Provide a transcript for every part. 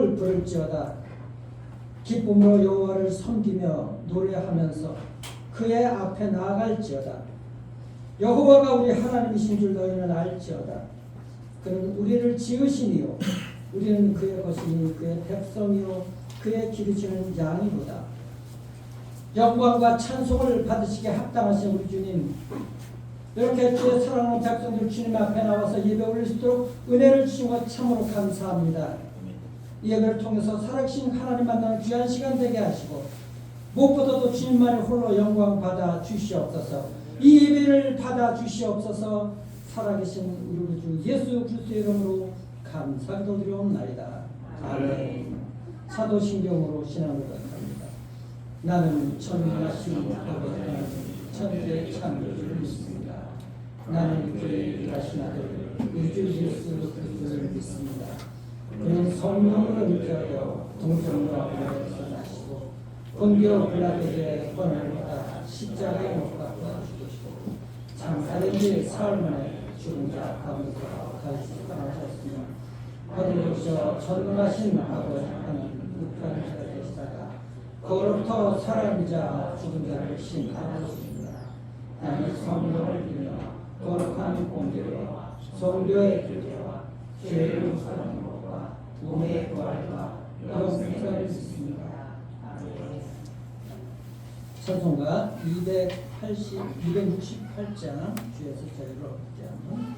찬송을 부를지어다. 기쁨으로 여호와를 섬기며 노래하면서 그의 앞에 나아갈지어다. 여호와가 우리 하나님이신 줄 너희는 알지어다. 그는 우리를 지으시니요 우리는 그의 것이니 그의 백성이요 그의 기르시는 양이로다. 영광과 찬송을 받으시기에 합당하신 우리 주님, 이렇게 주의 사랑하는 백성들 주님 앞에 나와서 예배 올릴 수 있도록 은혜를 주신 것 참으로 감사합니다. 이 예배를 통해서 살아계신 하나님 만나는 귀한 시간 되게 하시고 무엇보다도 주님만이 홀로 영광 받아 주시옵소서. 이 예배를 받아 주시옵소서. 살아계신 우리 주 예수 그리스도의 이름으로 감사기도 드려옵나이다. 아멘. 사도신경으로 신앙을 고백합니다. 나는 전능하신 아버지 천지의 창조주를 믿습니다. 나는 그의 일하신 아들 우리 주 예수 그리스도를 믿습니다. 그는 성령으로 잉태하여 동정녀에서 나시고 본디오 빌라도에게 권한을 받아 십자가에 못 박혀 죽으시고 장사된 뒤 사흘 만에 죽은 자 가운데서 다시 살아나셨으며 거듭 오셔 전능하신 아버지 하나님 우편에 계시다가 거기로부터 살아있자 죽은 자를 심판하셨습니다. 나는 성령을 믿으며 거룩한 공개와 성교의 교제와 죄의 용서하는 것과 몸의 부활과 영생을 믿습니다. 찬송가 268장 주에서 저희를 얻게 하는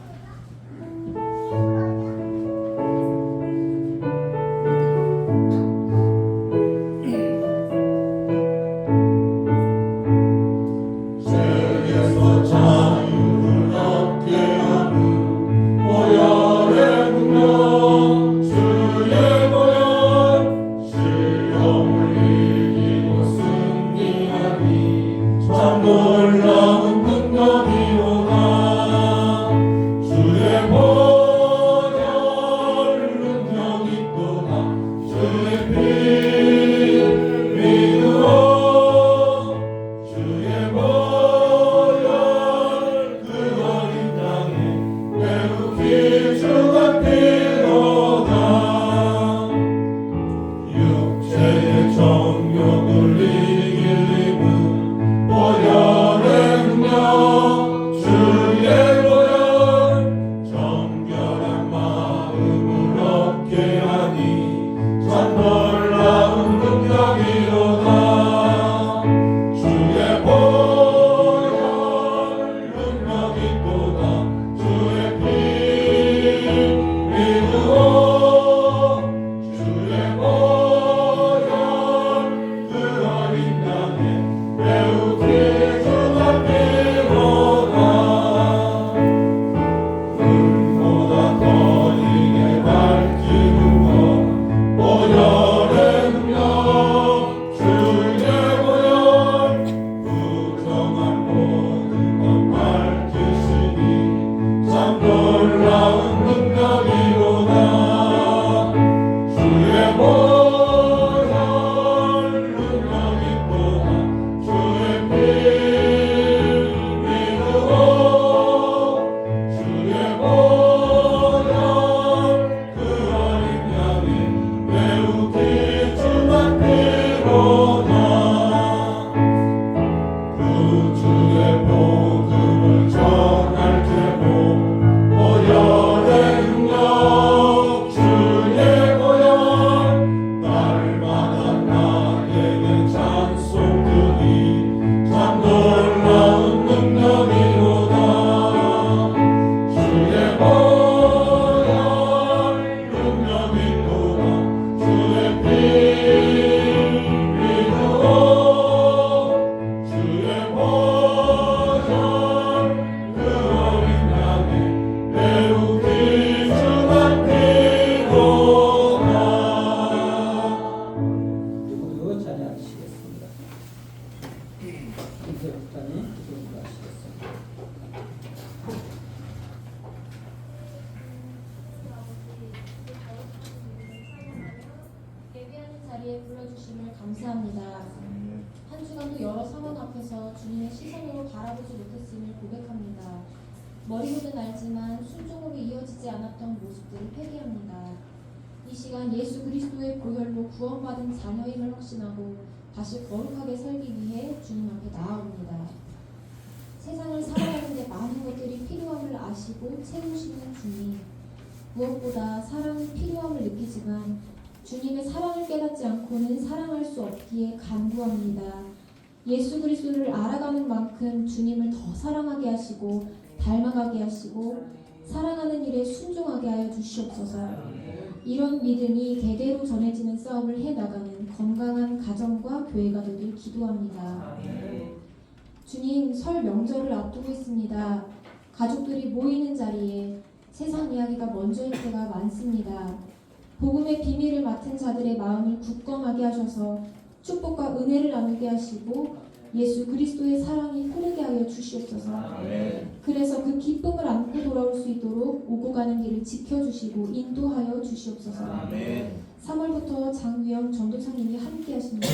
자리에 불러주심을 감사합니다. 한 주간도 여러 상황 앞에서 주님의 시선으로 바라보지 못했음을 고백합니다. 머리로는 알지만 순종으로 이어지지 않았던 모습들을 회개합니다. 이 시간 예수 그리스도의 보혈로 구원받은 자녀임을 확신하고 다시 거룩하게 살기 위해 주님 앞에 나아옵니다. 세상을 살아가는 데 많은 것들이 필요함을 아시고 채우시는 주님. 무엇보다 사랑이 필요함을 느끼지만 주님의 사랑을 깨닫지 않고는 사랑할 수 없기에 간구합니다. 예수 그리스도를 알아가는 만큼 주님을 더 사랑하게 하시고 닮아가게 하시고 사랑하는 일에 순종하게 하여 주시옵소서. 이런 믿음이 대대로 전해지는 싸움을 해나가는 건강한 가정과 교회가 되길 기도합니다. 주님, 설 명절을 앞두고 있습니다. 가족들이 모이는 자리에 세상 이야기가 먼저일 때가 많습니다. 복음의 비밀을 맡은 자들의 마음을 굳건하게 하셔서 축복과 은혜를 나누게 하시고 예수 그리스도의 사랑이 흐르게 하여 주시옵소서. 그래서 그 기쁨을 안고 돌아올 수 있도록 오고 가는 길을 지켜주시고 인도하여 주시옵소서. 3월부터 장유영 전도사님이 함께 하십니다.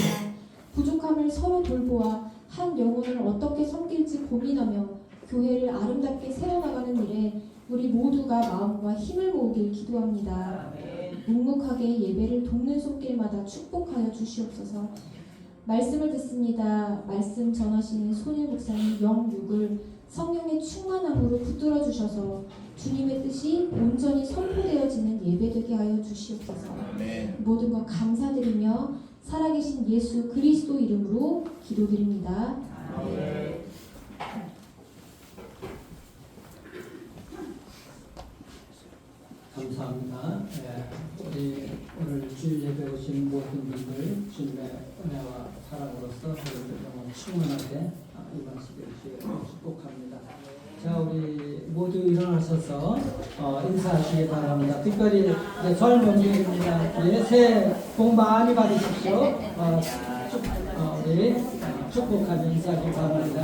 부족함을 서로 돌보아 한 영혼을 어떻게 섬길지 고민하며 교회를 아름답게 세워나가는 일에 우리 모두가 마음과 힘을 모으길 기도합니다. 묵묵하게 예배를 돕는 손길마다 축복하여 주시옵소서. 말씀을 듣습니다. 말씀 전하시는 손일 목사님 영육을 성령의 충만함으로 붙들어 주셔서 주님의 뜻이 온전히 선포되어지는 예배되게 하여 주시옵소서. 모든 것 감사드리며 살아계신 예수 그리스도 이름으로 기도드립니다. 감사합니다. 우리 오늘 주일 예배 오신 모든 분들 주님의 은혜와 사랑으로서 여러분들 영혼 충만하게 임하시길 축복합니다. 자, 우리 모두 일어나셔서 인사하시기 바랍니다. 특별히 설 명절입니다. 예, 새해 복 많이 받으십시오. 우리 축복하며 인사하기 바랍니다.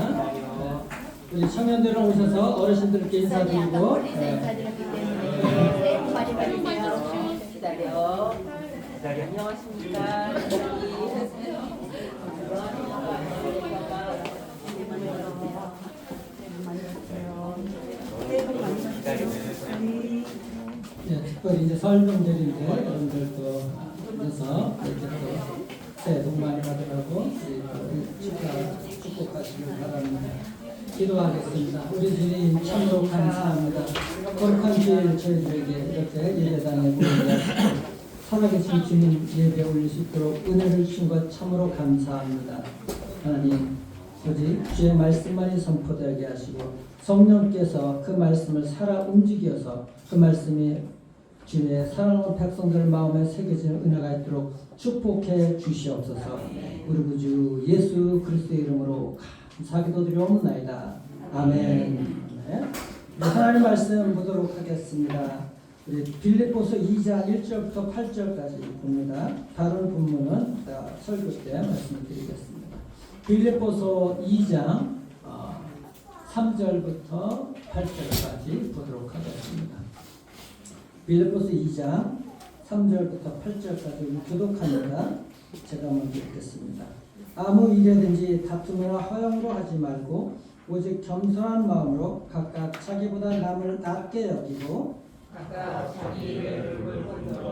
우리 청년들은 오셔서 어르신들께 인사드리고 인사드렸기 때문에 새해 복 많이 받으세요. 기다려. 안녕하십니까. 네, 특별히 이제 설 명절인데 여러분들도 오셔서 이렇게 또 새해 복 많이 받으라고 축복하시길 바랍니다. 기도하겠습니다. 우리 주님 참으로 감사합니다. 거룩한 주일 저희들에게 이렇게 예배당에 모여서 살아계신 주님 예배 올릴 수 있도록 은혜를 주신 것 참으로 감사합니다. 하나님, 오직 주의 말씀만이 선포되게 하시고 성령께서 그 말씀을 살아 움직여서 그 말씀이 주님의 사랑하는 백성들 마음에 새겨지는 은혜가 있도록 축복해 주시옵소서. 우리 구주 예수 그리스도의 이름으로 감사기도 드리옵나이다. 아멘. 네. 하나님 말씀 보도록 하겠습니다. 우리 빌립보서 2장 1절부터 8절까지 봅니다. 다른 본문은 설교 때 말씀을 드리겠습니다. 빌립보서 2장 3절부터 8절까지 보도록 하겠습니다. 빌립보서 2장 3절부터 8절까지 교독합니다. 제가 먼저 읽겠습니다. 아무 일이든지 다툼이나 허영으로 하지 말고 오직 겸손한 마음으로 각각 자기보다 남을 낮게 여기고 각각 자기 일을 돌보므로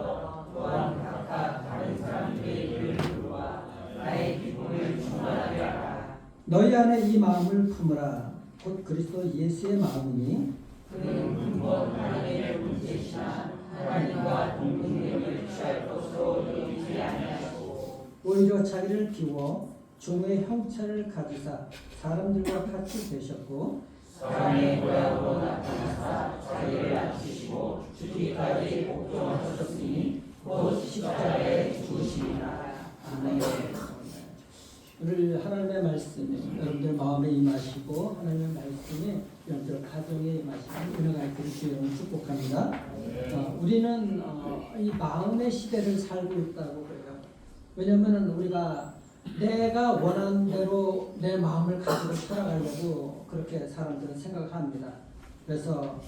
또한 각각 다른 사람들의 일을 돌보아 나의 기쁨을 충만하게 하라. 너희 안에 이 마음을 품으라. 곧 그리스도 예수의 마음이니 그는 근본 하나님의 본체시나 하나님과 동등됨을 취할 것으로 여기지 아니하시고 오히려 자기를 비워 종의 형체를 가지사 사람들과 같이 되셨고 사람의 모양으로 나타나사 자기를 낮추시고 죽기까지 복종하셨으니 곧 십자가에 죽으심이라. 아멘. 오늘 하나님의 말씀이 여러분들 마음에 임하시고 하나님의 말씀이 여러분들 가정에 임하시는 은혜가 있기를 주여는 축복합니다. 우리는 이 마음의 시대를 살고 있다고 그래요. 왜냐하면 우리가 내가 원하는 대로 내 마음을 가지고 살아가려고 그렇게 사람들은 생각합니다. 그래서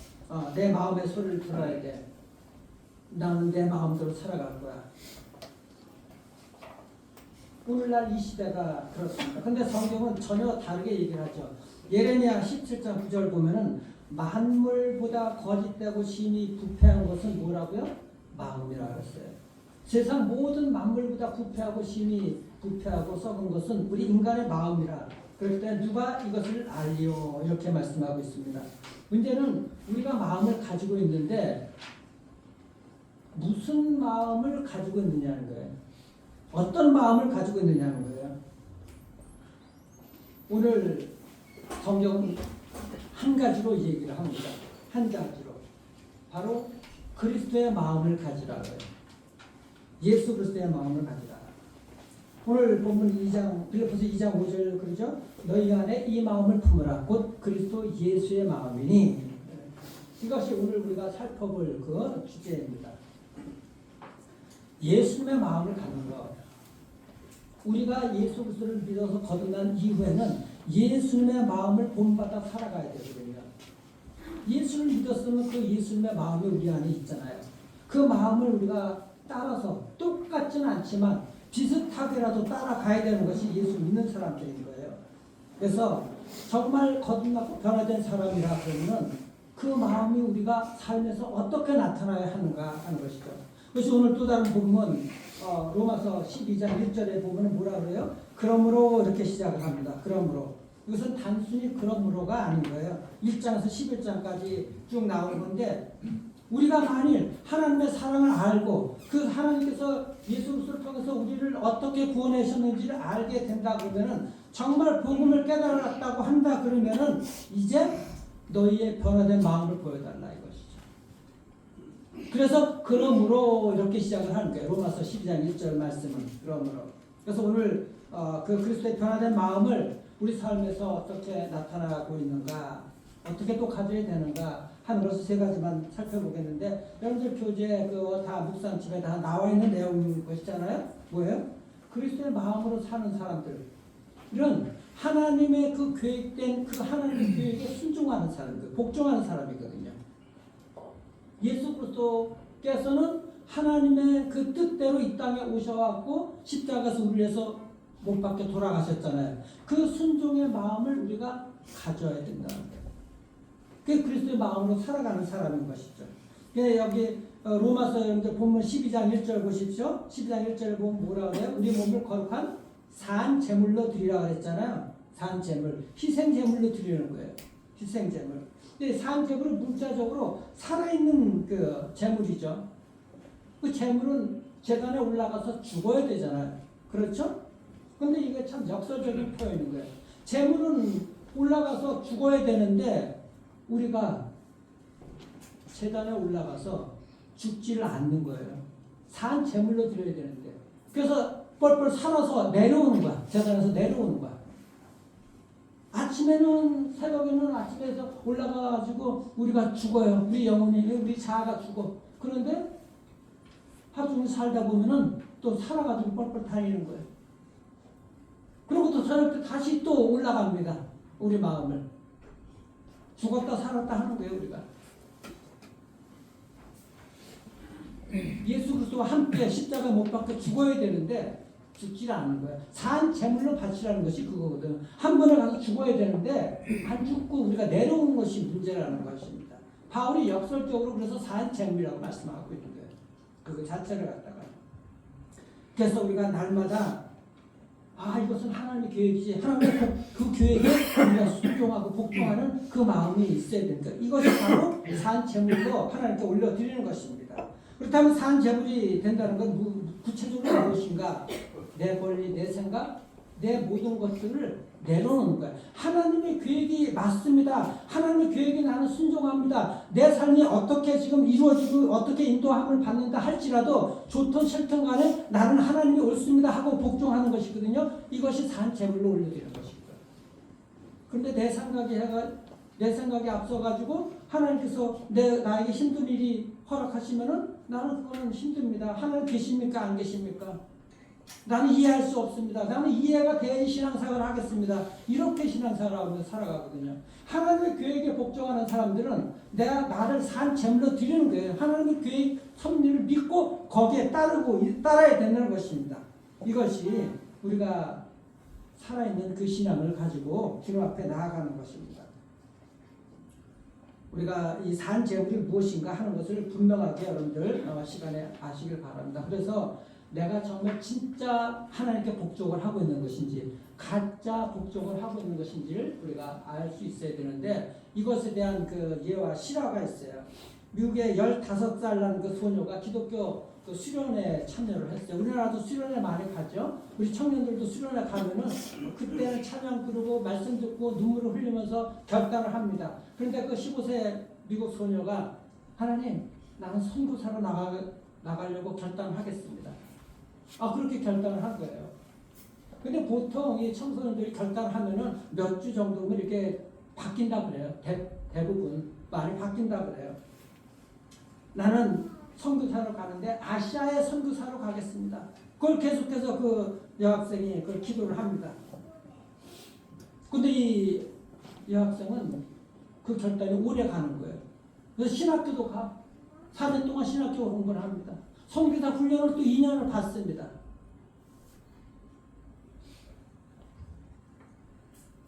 내 마음의 소리를 들어야 돼. 나는 내 마음대로 살아갈 거야. 오늘날 이 시대가 그렇습니다. 근데 성경은 전혀 다르게 얘기를 하죠. 예레미야 17장 9절 보면은 만물보다 거짓되고 심히 부패한 것은 뭐라고요? 마음이라고 했어요. 세상 모든 만물보다 부패하고 심히 부패하고 썩은 것은 우리 인간의 마음이라. 그럴 때 누가 이것을 알리요? 이렇게 말씀하고 있습니다. 문제는 우리가 마음을 가지고 있는데 무슨 마음을 가지고 있느냐는 거예요. 어떤 마음을 가지고 있느냐는 거예요. 오늘 성경은 한 가지로 얘기를 합니다. 한 가지로. 바로 그리스도의 마음을 가지라고요. 예수 그리스도의 마음을 가지라. 오늘 본문 2장, 빌립보서 2장 5절 그러죠? 너희 안에 이 마음을 품으라. 곧 그리스도 예수의 마음이니. 이것이 오늘 우리가 살펴볼 그 주제입니다. 예수님의 마음을 갖는 것. 우리가 예수 그리스도를 믿어서 거듭난 이후에는 예수님의 마음을 본받아 살아가야 되거든요. 예수를 믿었으면 그 예수님의 마음이 우리 안에 있잖아요. 그 마음을 우리가 따라서 똑같지는 않지만 비슷하게라도 따라가야 되는 것이 예수 믿는 사람들인 거예요. 그래서 정말 거듭나고 변화된 사람이라 그러면 그 마음이 우리가 삶에서 어떻게 나타나야 하는가 하는 것이죠. 그래서 오늘 또 다른 본문 로마서 12장 1절에 보면 뭐라 그래요? 그러므로 이렇게 시작을 합니다. 그러므로. 이것은 단순히 그러므로가 아닌 거예요. 1장에서 11장까지 쭉 나오는 건데 우리가 만일 하나님의 사랑을 알고 그 하나님께서 예수 그리스도를 통해서 우리를 어떻게 구원하셨는지를 알게 된다 그러면은 정말 복음을 깨달았다고 한다 그러면은 이제 너희의 변화된 마음을 보여달라 이것이죠. 그래서 그러므로 이렇게 시작을 하는 거예요. 로마서 12장 1절 말씀은 그러므로. 그래서 오늘 그 그리스도의 변화된 마음을 우리 삶에서 어떻게 나타나고 있는가, 어떻게 또 가져야 되는가 하는 것을 세 가지만 살펴보겠는데 여러분들 교재 그 다 묵상집에 다 나와 있는 내용인 것이잖아요. 뭐예요? 그리스도의 마음으로 사는 사람들. 이런 하나님의 그 계획된 그 하나님의 계획에 순종하는 사람들, 복종하는 사람이거든요. 예수 그리스도께서는 하나님의 그 뜻대로 이 땅에 오셔갖고 십자가에서 우리를 위해서 못 박혀 돌아가셨잖아요. 그 순종의 마음을 우리가 가져야 된다는 거예요. 그게 그리스도의 마음으로 살아가는 사람인 것이죠. 여기 로마서 여러분들 본문 12장 1절 보십시오. 12장 1절을 보면 뭐라 그래요? 우리 몸을 거룩한 산 제물로 드리라 그랬잖아요. 산 제물, 희생 제물로 드리는 거예요. 희생 제물. 근데 산 제물은 문자적으로 살아있는 그 제물이죠. 그 제물은 제단에 올라가서 죽어야 되잖아요. 그렇죠? 근데 이게 참 역설적인 표현인 거예요. 제물은 올라가서 죽어야 되는데 우리가 제단에 올라가서 죽지를 않는 거예요. 산 제물로 드려야 되는데. 그래서 뻘뻘 살아서 내려오는 거야. 제단에서 내려오는 거야. 아침에는 새벽에는 아침에서 올라가가지고 우리가 죽어요. 우리 영혼이 우리 자아가 죽어. 그런데 하루 종일 살다 보면은 또 살아가지고 뻘뻘 다니는 거예요. 그리고 또 저녁 때 다시 또 올라갑니다. 우리 마음을. 죽었다 살았다 하는 거예요, 우리가. 예수 그리스도와 함께 십자가 못 박혀 죽어야 되는데 죽지 않는 거예요. 산 제물로 바치라는 것이 그거거든. 한 번에 가서 죽어야 되는데 안 죽고 우리가 내려오는 것이 문제라는 것입니다. 바울이 역설적으로 그래서 산 제물이라고 말씀하고 있는 거예요. 그거 자체를 갖다가. 그래서 우리가 날마다 이것은 하나님의 계획이지. 하나님의 그 계획에 우리가 순종하고 복종하는 그 마음이 있어야 된다. 이것이 바로 산 제물로 하나님께 올려드리는 것입니다. 그렇다면 산 제물이 된다는 건 구체적으로 무엇인가? 내 권리, 내 생각, 내 모든 것들을 내려놓는 거예요. 하나님의 계획이 맞습니다. 하나님의 계획에 나는 순종합니다. 내 삶이 어떻게 지금 이루어지고 어떻게 인도함을 받는다 할지라도 좋든 싫든 간에 나는 하나님이 옳습니다 하고 복종하는 것이거든요. 이것이 산 제물로 올려드리는 것입니다. 그런데 내 생각이 앞서가지고 하나님께서 나에게 힘든 일이 허락하시면은 나는 그거는 힘듭니다. 하나님 계십니까? 안 계십니까? 나는 이해할 수 없습니다. 나는 이해가 돼야 신앙생활을 하겠습니다. 이렇게 신앙생활을 살아가거든요. 하나님의 계획에 복종하는 사람들은 나를 산 제물로 드리는 거예요. 하나님의 계획 섭리를 믿고 거기에 따라야 되는 것입니다. 이것이 우리가 살아있는 그 신앙을 가지고 주님 앞에 나아가는 것입니다. 우리가 이 산 재물이 무엇인가 하는 것을 분명하게 여러분들 시간에 아시길 바랍니다. 그래서 내가 정말 진짜 하나님께 복종을 하고 있는 것인지 가짜 복종을 하고 있는 것인지를 우리가 알 수 있어야 되는데 이것에 대한 그 예와 실화가 있어요. 미국의 15살 난 그 소녀가 기독교 그 수련회 참여를 했어요. 우리나라도 수련회 많이 가죠. 우리 청년들도 수련회 가면은 그때는 찬양 부르고 말씀 듣고 눈물을 흘리면서 결단을 합니다. 그런데 그 15세 미국 소녀가 하나님 나는 선교사로 나가려고 결단하겠습니다. 그렇게 결단을 한 거예요. 근데 보통 이 청소년들이 결단을 하면은 몇 주 정도면 이렇게 바뀐다 그래요. 대부분 말이 바뀐다 그래요. 나는 선교사로 가는데 아시아의 선교사로 가겠습니다. 그걸 계속해서 그 여학생이 그 기도를 합니다. 근데 이 여학생은 그 결단이 오래 가는 거예요. 그래서 신학교도 가. 4년 동안 신학교 공부를 합니다. 선교사 훈련을 또 2년을 받습니다.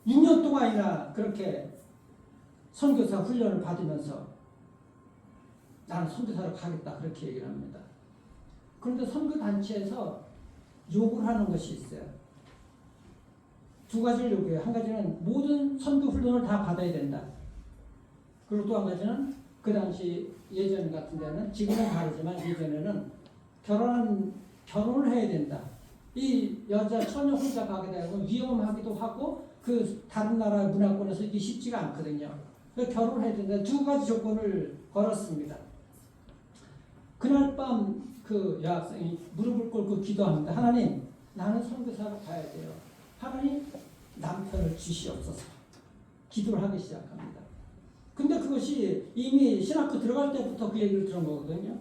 6년 동안이나 그렇게 선교사 훈련을 받으면서 나는 선교사로 가겠다 그렇게 얘기를 합니다. 그런데 선교단체에서 요구를 하는 것이 있어요. 두 가지를 요구해요. 한 가지는 모든 선교 훈련을 다 받아야 된다. 그리고 또 한 가지는 그 당시 예전 같은 데는 지금은 다르지만 예전에는 결혼을 해야 된다. 이 여자 처녀 혼자 가게 되면 위험하기도 하고 그 다른 나라의 문화권에서 이게 쉽지가 않거든요. 그래서 결혼을 해야 된다. 두 가지 조건을 걸었습니다. 그날 밤 그 여학생이 무릎을 꿇고 기도합니다. 하나님, 나는 선교사로 가야 돼요. 하나님, 남편을 주시옵소서. 기도를 하기 시작합니다. 근데 그것이 이미 신학교 들어갈 때부터 그 얘기를 들은 거거든요.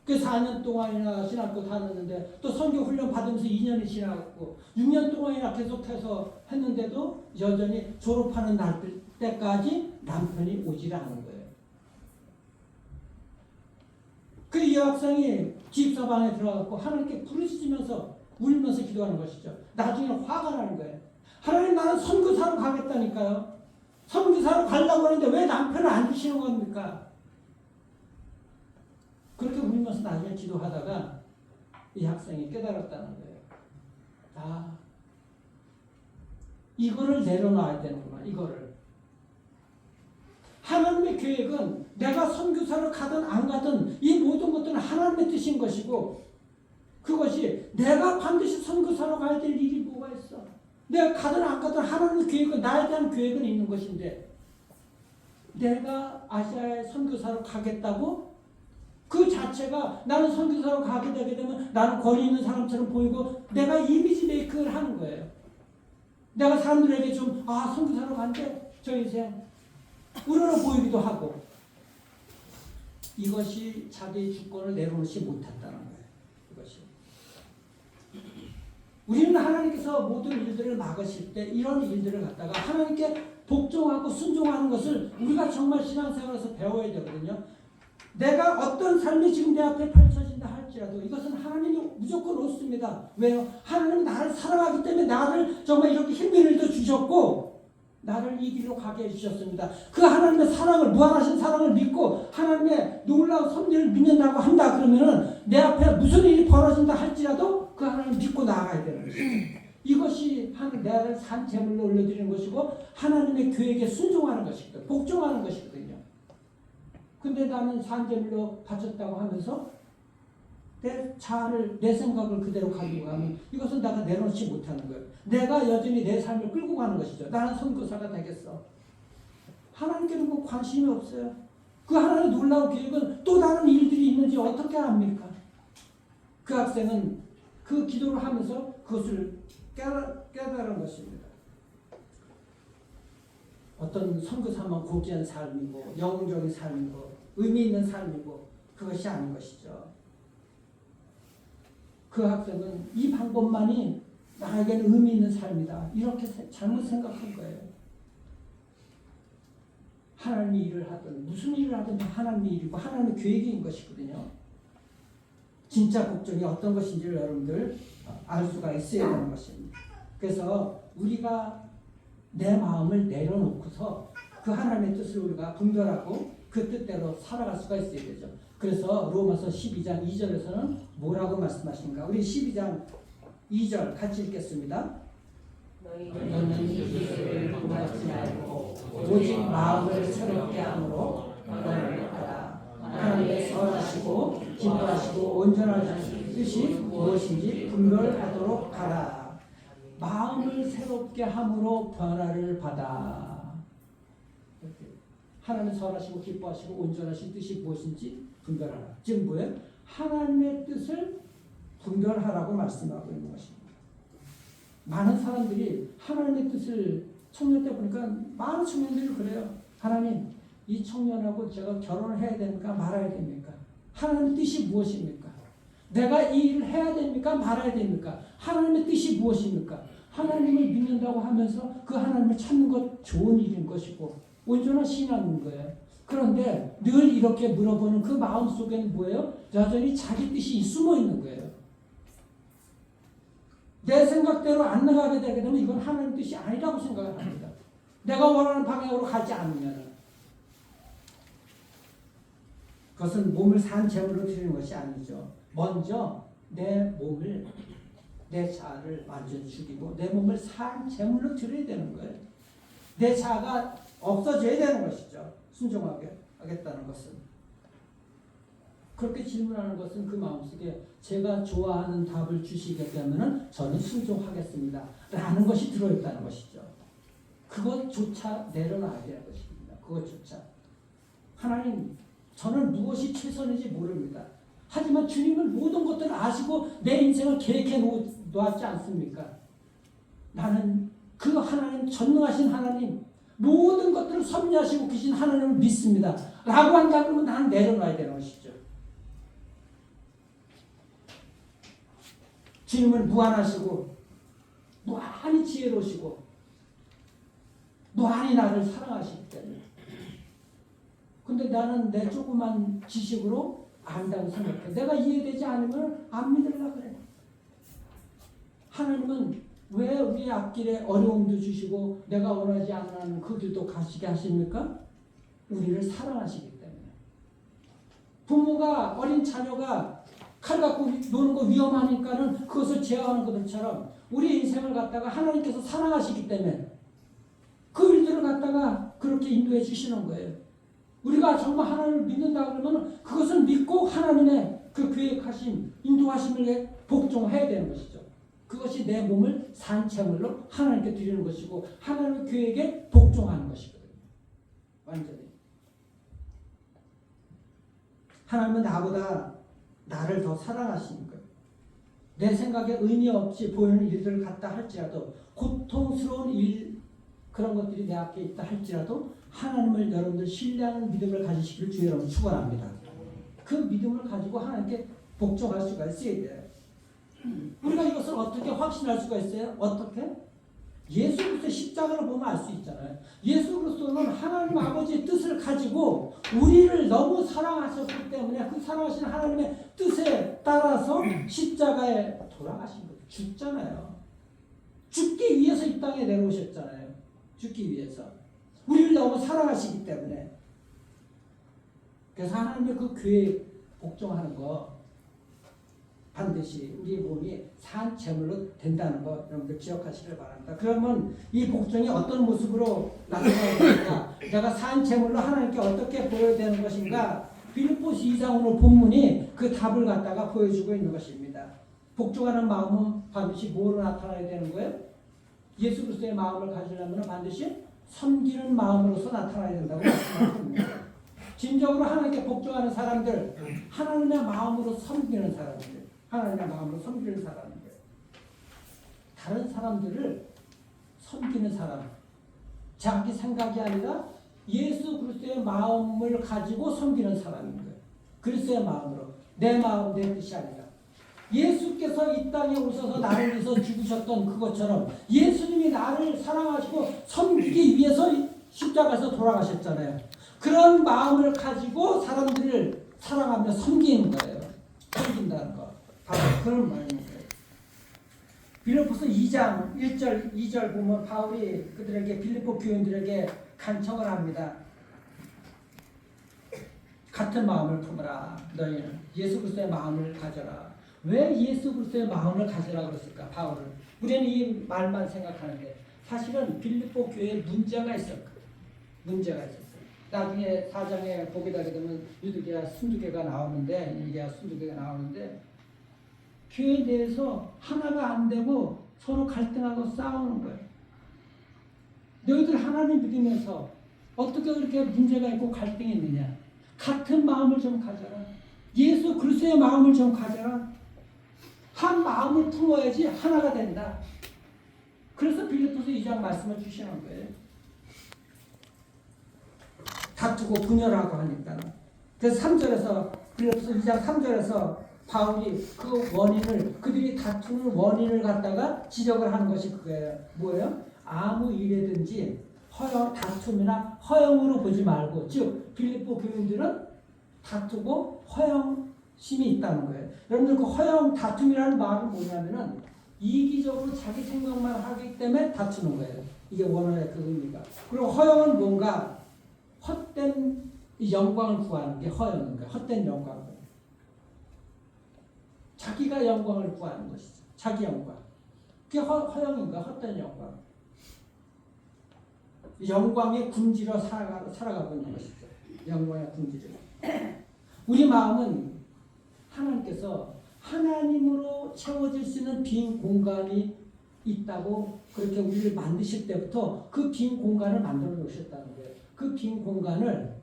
그 4년 동안이나 신학교 다녔는데 또 선교 훈련 받으면서 2년이 지나갔고 6년 동안이나 계속해서 했는데도 여전히 졸업하는 날 때까지 남편이 오질 않은 거예요. 그 여학생이 집사방에 들어가고 하나님께 부르짖으면서 울면서 기도하는 것이죠. 나중에 화가 나는 거예요. 하나님, 나는 선교사로 가겠다니까요. 선교사로 가려고 하는데 왜 남편을 안 주시는 겁니까? 그렇게 울면서 나중에 기도하다가 이 학생이 깨달았다는 거예요. 이거를 내려놔야 되는구나. 이거를. 하나님의 계획은 내가 선교사로 가든 안 가든 이 모든 것들은 하나님의 뜻인 것이고 그것이 내가 반드시 선교사로 가야 될 일이 뭐가 있어. 내가 가든 안 가든 하나님의 계획은 나에 대한 계획은 있는 것인데 내가 아시아의 선교사로 가겠다고 그 자체가 나는 선교사로 가게 되게 되면 나는 권위 있는 사람처럼 보이고 내가 이미지 메이크를 하는 거예요. 내가 사람들에게 좀 선교사로 간대 저 인생 우러러 보이기도 하고 이것이 자기의 주권을 내려놓지 못했다는 거예요. 이것이 우리는 하나님께서 모든 일들을 막으실 때 이런 일들을 갖다가 하나님께 복종하고 순종하는 것을 우리가 정말 신앙생활에서 배워야 되거든요. 내가 어떤 삶이 지금 내 앞에 펼쳐진다 할지라도 이것은 하나님이 무조건 옳습니다. 왜요? 하나님은 나를 사랑하기 때문에 나를 정말 이렇게 힘든 일도 주셨고 나를 이 길로 가게 해주셨습니다. 그 하나님의 사랑을 무한하신 사랑을 믿고 하나님의 놀라운 섭리를 믿는다고 한다 그러면은 내 앞에 무슨 일이 벌어진다 할지라도 그 하나님을 믿고 나아가야 되는 것이죠. 이것이 나를 산 제물로 올려드리는 것이고 하나님의 계획에 순종하는 것이거든요. 복종하는 것이거든요. 근데 나는 산 제물로 바쳤다고 하면서 내 자아를, 내 생각을 그대로 가지고 가면 이것은 내가 내놓지 못하는 거예요. 내가 여전히 내 삶을 끌고 가는 것이죠. 나는 선교사가 되겠어. 하나님께는 뭐 관심이 없어요. 그 하나님의 놀라운 계획은 또 다른 일들이 있는지 어떻게 압니까? 그 학생은 그 기도를 하면서 그것을 깨달은 것입니다. 어떤 선교사만 고귀한 삶이고 영웅적인 삶이고 의미 있는 삶이고 그것이 아닌 것이죠. 그 학생은 이 방법만이 나에게는 의미 있는 삶이다. 이렇게 잘못 생각한 거예요. 하나님이 일을 하든 무슨 일을 하든 하나님의 일이고 하나님의 계획인 것이거든요. 진짜 복종이 어떤 것인지를 여러분들 알 수가 있어야 되는 것입니다. 그래서 우리가 내 마음을 내려놓고서 그 하나님의 뜻을 우리가 분별하고 그 뜻대로 살아갈 수가 있어야 되죠. 그래서 로마서 12장 2절에서는 뭐라고 말씀하신가? 우리 12장 2절 같이 읽겠습니다. 너는 이 기회를 구하지 말고 오직 마음을 새롭게 함으로 변화를 받아 하나님의 선하시고 기뻐하시고 온전하신 뜻이 무엇인지 분별하도록 하라. 마음을 새롭게 함으로 변화를 받아. 하나님의 선하시고 기뻐하시고 온전하신 뜻이 무엇인지 분별하라. 지금 뭐예요? 하나님의 뜻을 분별하라고 말씀하고 있는 것입니다. 많은 사람들이 하나님의 뜻을 청년 때 보니까 많은 청년들이 그래요. 하나님, 이 청년하고 제가 결혼을 해야 됩니까? 말아야 됩니까? 하나님의 뜻이 무엇입니까? 내가 이 일을 해야 됩니까? 말아야 됩니까? 하나님의 뜻이 무엇입니까? 하나님을 믿는다고 하면서 그 하나님을 찾는 것 좋은 일인 것이고 온전한 신앙인 거예요. 그런데 늘 이렇게 물어보는 그 마음 속에는 뭐예요? 여전히 자기 뜻이 숨어 있는 거예요. 내 생각대로 안 나가게 되게 되면 이건 하나님 뜻이 아니라고 생각을 합니다. 내가 원하는 방향으로 가지 않으면 그것은 몸을 산 제물로 드리는 것이 아니죠. 먼저 내 몸을 내 자아를 완전히 죽이고 내 몸을 산 제물로 드려야 되는 거예요. 내 자아가 없어져야 되는 것이죠. 순종하게 하겠다는 것은. 그렇게 질문하는 것은 그 마음속에 제가 좋아하는 답을 주시게 되면 저는 순종하겠습니다 라는 것이 들어있다는 것이죠. 그것조차 내려놔야 되는 것입니다. 그것조차. 하나님, 저는 무엇이 최선인지 모릅니다. 하지만 주님은 모든 것들을 아시고 내 인생을 계획해 놓았지 않습니까? 나는 그 하나님, 전능하신 하나님, 모든 것들을 섭리하시고 계신 하나님을 믿습니다 라고 한다면 나는 내려놔야 되는 것이죠. 주님은 무한하시고 무한히 지혜로우시고 무한히 나를 사랑하시기 때문에. 근데 나는 내 조그만 지식으로 안다고 생각해. 내가 이해되지 않으면 안 믿으려고 그래. 하나님은 왜 우리 앞길에 어려움도 주시고 내가 원하지 않는 그 길도 가시게 하십니까? 우리를 사랑하시기 때문에. 부모가 어린 자녀가 칼 갖고 노는 거 위험하니까는 그것을 제어하는 것들처럼 우리 인생을 갖다가 하나님께서 사랑하시기 때문에 그 일들을 갖다가 그렇게 인도해 주시는 거예요. 우리가 정말 하나님을 믿는다 그러면 그것을 믿고 하나님의 그 계획하심, 인도하심을 복종해야 되는 것이죠. 그것이 내 몸을 산 제물로 하나님께 드리는 것이고 하나님의 계획에 복종하는 것이거든요. 완전히. 하나님은 나보다 나를 더 사랑하시는 거예요. 내 생각에 의미 없이 보이는 일들을 갖다 할지라도 고통스러운 일 그런 것들이 내 앞에 있다 할지라도 하나님을 여러분들 신뢰하는 믿음을 가지시길 주의 여러분 축원합니다. 그 믿음을 가지고 하나님께 복종할 수가 있어야 돼요. 우리가 이것을 어떻게 확신할 수가 있어요? 어떻게? 예수 그리스도의 십자가를 보면 알 수 있잖아요. 예수 그리스도는 하나님 아버지의 뜻을 가지고 우리를 너무 사랑하셨기 때문에 그 사랑하시는 하나님의 뜻에 따라서 십자가에 돌아가신 거예요. 죽잖아요. 죽기 위해서 이 땅에 내려오셨잖아요. 죽기 위해서. 우리를 너무 사랑하시기 때문에. 그래서 하나님의 그 계획 복종하는 거 반드시 우리의 몸이 산 제물로 된다는 거 여러분들 기억하시길 바랍니다. 그러면 이 복종이 어떤 모습으로 나타나야 되는가? 내가 산 제물로 하나님께 어떻게 보여야 되는 것인가? 빌립보서 2장 오늘 본문이 그 답을 갖다가 보여주고 있는 것입니다. 복종하는 마음은 반드시 뭐로 나타나야 되는 거예요? 예수 그리스도의 마음을 가지려면 반드시 섬기는 마음으로서 나타나야 된다고 말씀하십니다. 진정으로 하나님께 복종하는 사람들, 하나님의 마음으로 섬기는 사람들, 하나님의 마음으로 섬기는 사람들, 다른 사람들을 섬기는 사람, 자기 생각이 아니라 예수 그리스도의 마음을 가지고 섬기는 사람인 거예요. 그리스도의 마음으로, 내 마음, 내 뜻이 아니라. 예수께서 이 땅에 오셔서 나를 위해서 죽으셨던 그것처럼 예수님이 나를 사랑하시고 섬기기 위해서 십자가에서 돌아가셨잖아요. 그런 마음을 가지고 사람들을 사랑하며 섬기는 거예요. 섬긴다는 거. 바로 그런 말인 거예요. 빌립보서 2장 1절 2절 보면 바울이 그들에게 빌립보 교인들에게 간청을 합니다. 같은 마음을 품으라. 너희는 예수 그리스도의 마음을 가져라. 왜 예수 그리스도의 마음을 가져라 그랬을까? 바울은. 우리는 이 말만 생각하는데 사실은 빌립보 교회에 문제가 있었고 문제가 있었어요. 나중에 4장에 보게 되면 유두개와 순두개가 나오는데 유두개와 순두개가 나오는데 교회 내에서 하나가 안 되고 서로 갈등하고 싸우는 거예요. 너희들 하나님 믿으면서 어떻게 그렇게 문제가 있고 갈등이 있느냐? 같은 마음을 좀 가져라. 예수 그리스도의 마음을 좀 가져라. 한 마음을 품어야지 하나가 된다. 그래서 빌립보서 2장 말씀을 주시는 거예요. 다투고 분열하고 하니까. 그래서 3절에서 빌립보서 2장 3절에서 바울이 그 원인을 그들이 다투는 원인을 갖다가 지적을 하는 것이 그거예요. 뭐예요? 아무 일에든지 다툼이나 허영으로 보지 말고 즉 빌립보 교인들은 다투고 허영심이 있다는 거예요. 여러분들 그 허영 다툼이라는 말은 뭐냐면은 이기적으로 자기 생각만 하기 때문에 다투는 거예요. 이게 원어의 그 의미가. 그리고 허영은 뭔가 헛된 영광을 구하는 게 허영인 거예요. 헛된 영광. 자기가 영광을 구하는 것이죠. 자기 영광. 그게 허영인 거야. 헛된 영광. 영광의 궁지로 살아가고 있는 것이죠. 영광의 궁지로. 우리 마음은 하나님께서 하나님으로 채워질 수 있는 빈 공간이 있다고 그렇게 우리를 만드실 때부터 그 빈 공간을 만들어 놓으셨다는 거예요. 그 빈 공간을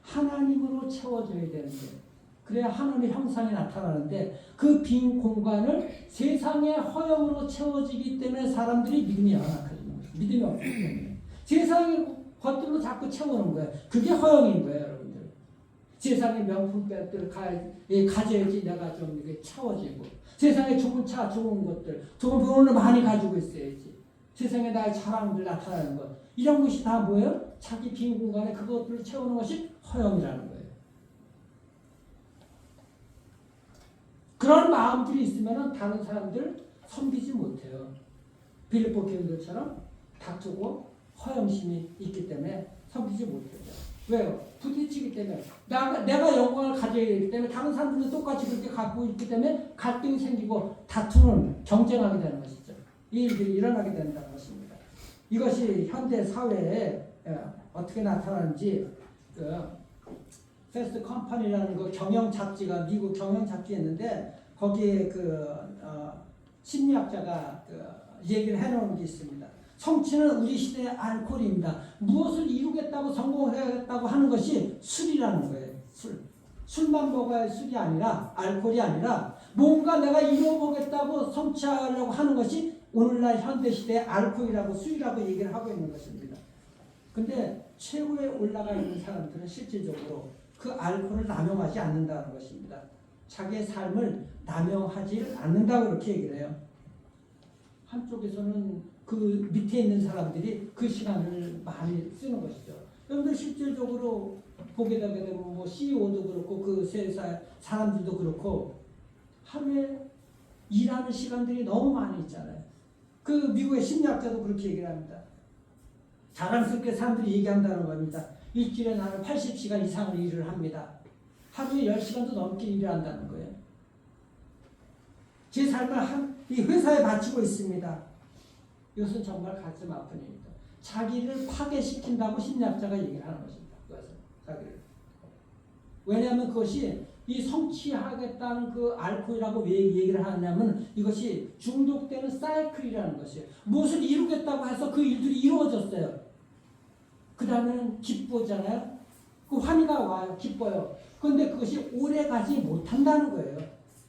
하나님으로 채워줘야 되는 거예요. 그래야 하나님의 형상이 나타나는데 그 빈 공간을 세상의 허영으로 채워지기 때문에 사람들이 믿음이 연약해지는 거예요. 믿음이 없기 때문에. 세상의 것들로 자꾸 채우는 거예요. 그게 허영인 거예요, 여러분들. 세상의 명품백들 가져야지 내가 좀 이렇게 채워지고, 세상에 좋은 차, 좋은 것들, 좋은 돈을 많이 가지고 있어야지. 세상에 나의 자랑들 나타나는 것. 이런 것이 다 뭐예요? 자기 빈 공간에 그것들을 채우는 것이 허영이라는 거예요. 그런 마음들이 있으면 다른 사람들 섬기지 못해요. 빌립보 교인들처럼 다투고 허영심이 있기 때문에 섬기지 못해요. 왜요? 부딪히기 때문에 내가 영광을 가져야 되기 때문에 다른 사람들도 똑같이 그렇게 갖고 있기 때문에 갈등이 생기고 다투는 경쟁하게 되는 것이죠. 이 일들이 일어나게 된다는 것입니다. 이것이 현대 사회에 어떻게 나타나는지 패스트 컴퍼니라는 그 경영 잡지가 미국 경영 잡지였는데 거기에 심리학자가 얘기를 해놓은 게 있습니다. 성취는 우리 시대의 알코올입니다. 무엇을 이루겠다고 성공하겠다고 하는 것이 술이라는 거예요. 술만 먹어야 술이 아니라 알코올이 아니라 뭔가 내가 이루어보겠다고 성취하려고 하는 것이 오늘날 현대시대의 알코올이라고 술이라고 얘기를 하고 있는 것입니다. 근데 최고에 올라가 있는 사람들은 실질적으로 그 알코올을 남용하지 않는다는 것입니다. 자기의 삶을 남용하지 않는다고 그렇게 얘기를 해요. 한쪽에서는 그 밑에 있는 사람들이 그 시간을 많이 쓰는 것이죠. 여러분들 실질적으로 보게 되면 뭐 CEO도 그렇고 그 사람들도 그렇고 하루에 일하는 시간들이 너무 많이 있잖아요. 그 미국의 심리학자도 그렇게 얘기를 합니다. 자랑스럽게 사람들이 얘기한다는 겁니다. 일주일에 나는 80시간 이상을 일을 합니다. 하루에 10시간도 넘게 일을 한다는 거예요. 제 삶을 이 회사에 바치고 있습니다. 이것은 정말 가슴 아픈 일입니다. 자기를 파괴시킨다고 심리학자가 얘기를 하는 것입니다. 그것은 자기를. 왜냐하면 그것이 이 성취하겠다는 그 알코올이라고 왜 얘기를 하냐면 이것이 중독되는 사이클이라는 것이에요. 무엇을 이루겠다고 해서 그 일들이 이루어졌어요. 그 다음에는 기쁘잖아요. 그 환희가 와요. 기뻐요. 그런데 그것이 오래가지 못한다는 거예요.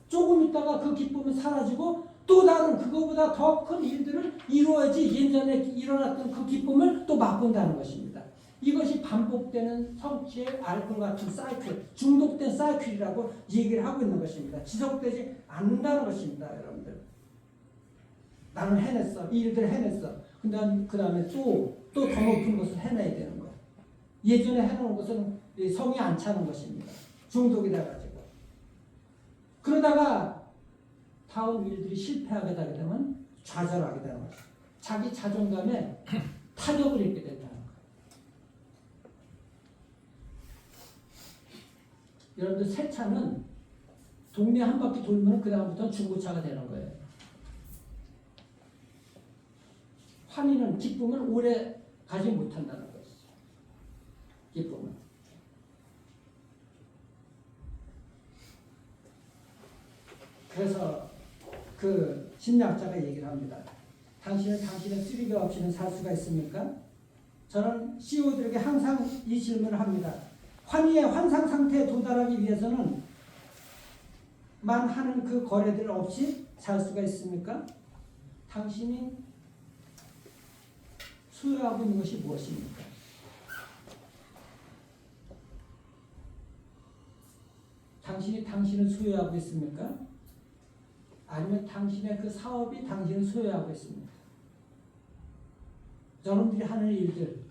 조금 있다가 그 기쁨은 사라지고 또 다른 그거보다 더 큰 일들을 이루어야지 예전에 일어났던 그 기쁨을 또 맛본다는 것입니다. 이것이 반복되는 성취의 알코올 같은 사이클, 중독된 사이클이라고 얘기를 하고 있는 것입니다. 지속되지 않는다는 것입니다, 여러분들. 나는 해냈어. 이 일들을 해냈어. 그 다음에 또 더 높은 것을 해내야 되는 거예요. 예전에 해놓은 것은 성이 안 차는 것입니다. 중독이 돼가지고. 그러다가 다음 일들이 실패하게 되면 좌절하게 되는 거예요. 자기 자존감에 타격을 입게 된다는 거예요. 여러분들 새 차는 동네 한 바퀴 돌면 그 다음부터는 중고차가 되는 거예요. 환희는 기쁨을 오래 가지 못한다는 것이죠. 기쁨은. 그래서 그 심리학자가 얘기를 합니다. 당신은 당신의 쓰리가 없이는 살 수가 있습니까? 저는 CEO들에게 항상 이 질문을 합니다. 환희의 환상 상태에 도달하기 위해서는 만 하는 그 거래들 없이 살 수가 있습니까? 당신이 소유하고 있는 것이 무엇입니까? 당신이 당신을 소유하고 있습니까? 아니면 당신의 그 사업이 당신을 소유하고 있습니까? 여러분들이 하는 일들,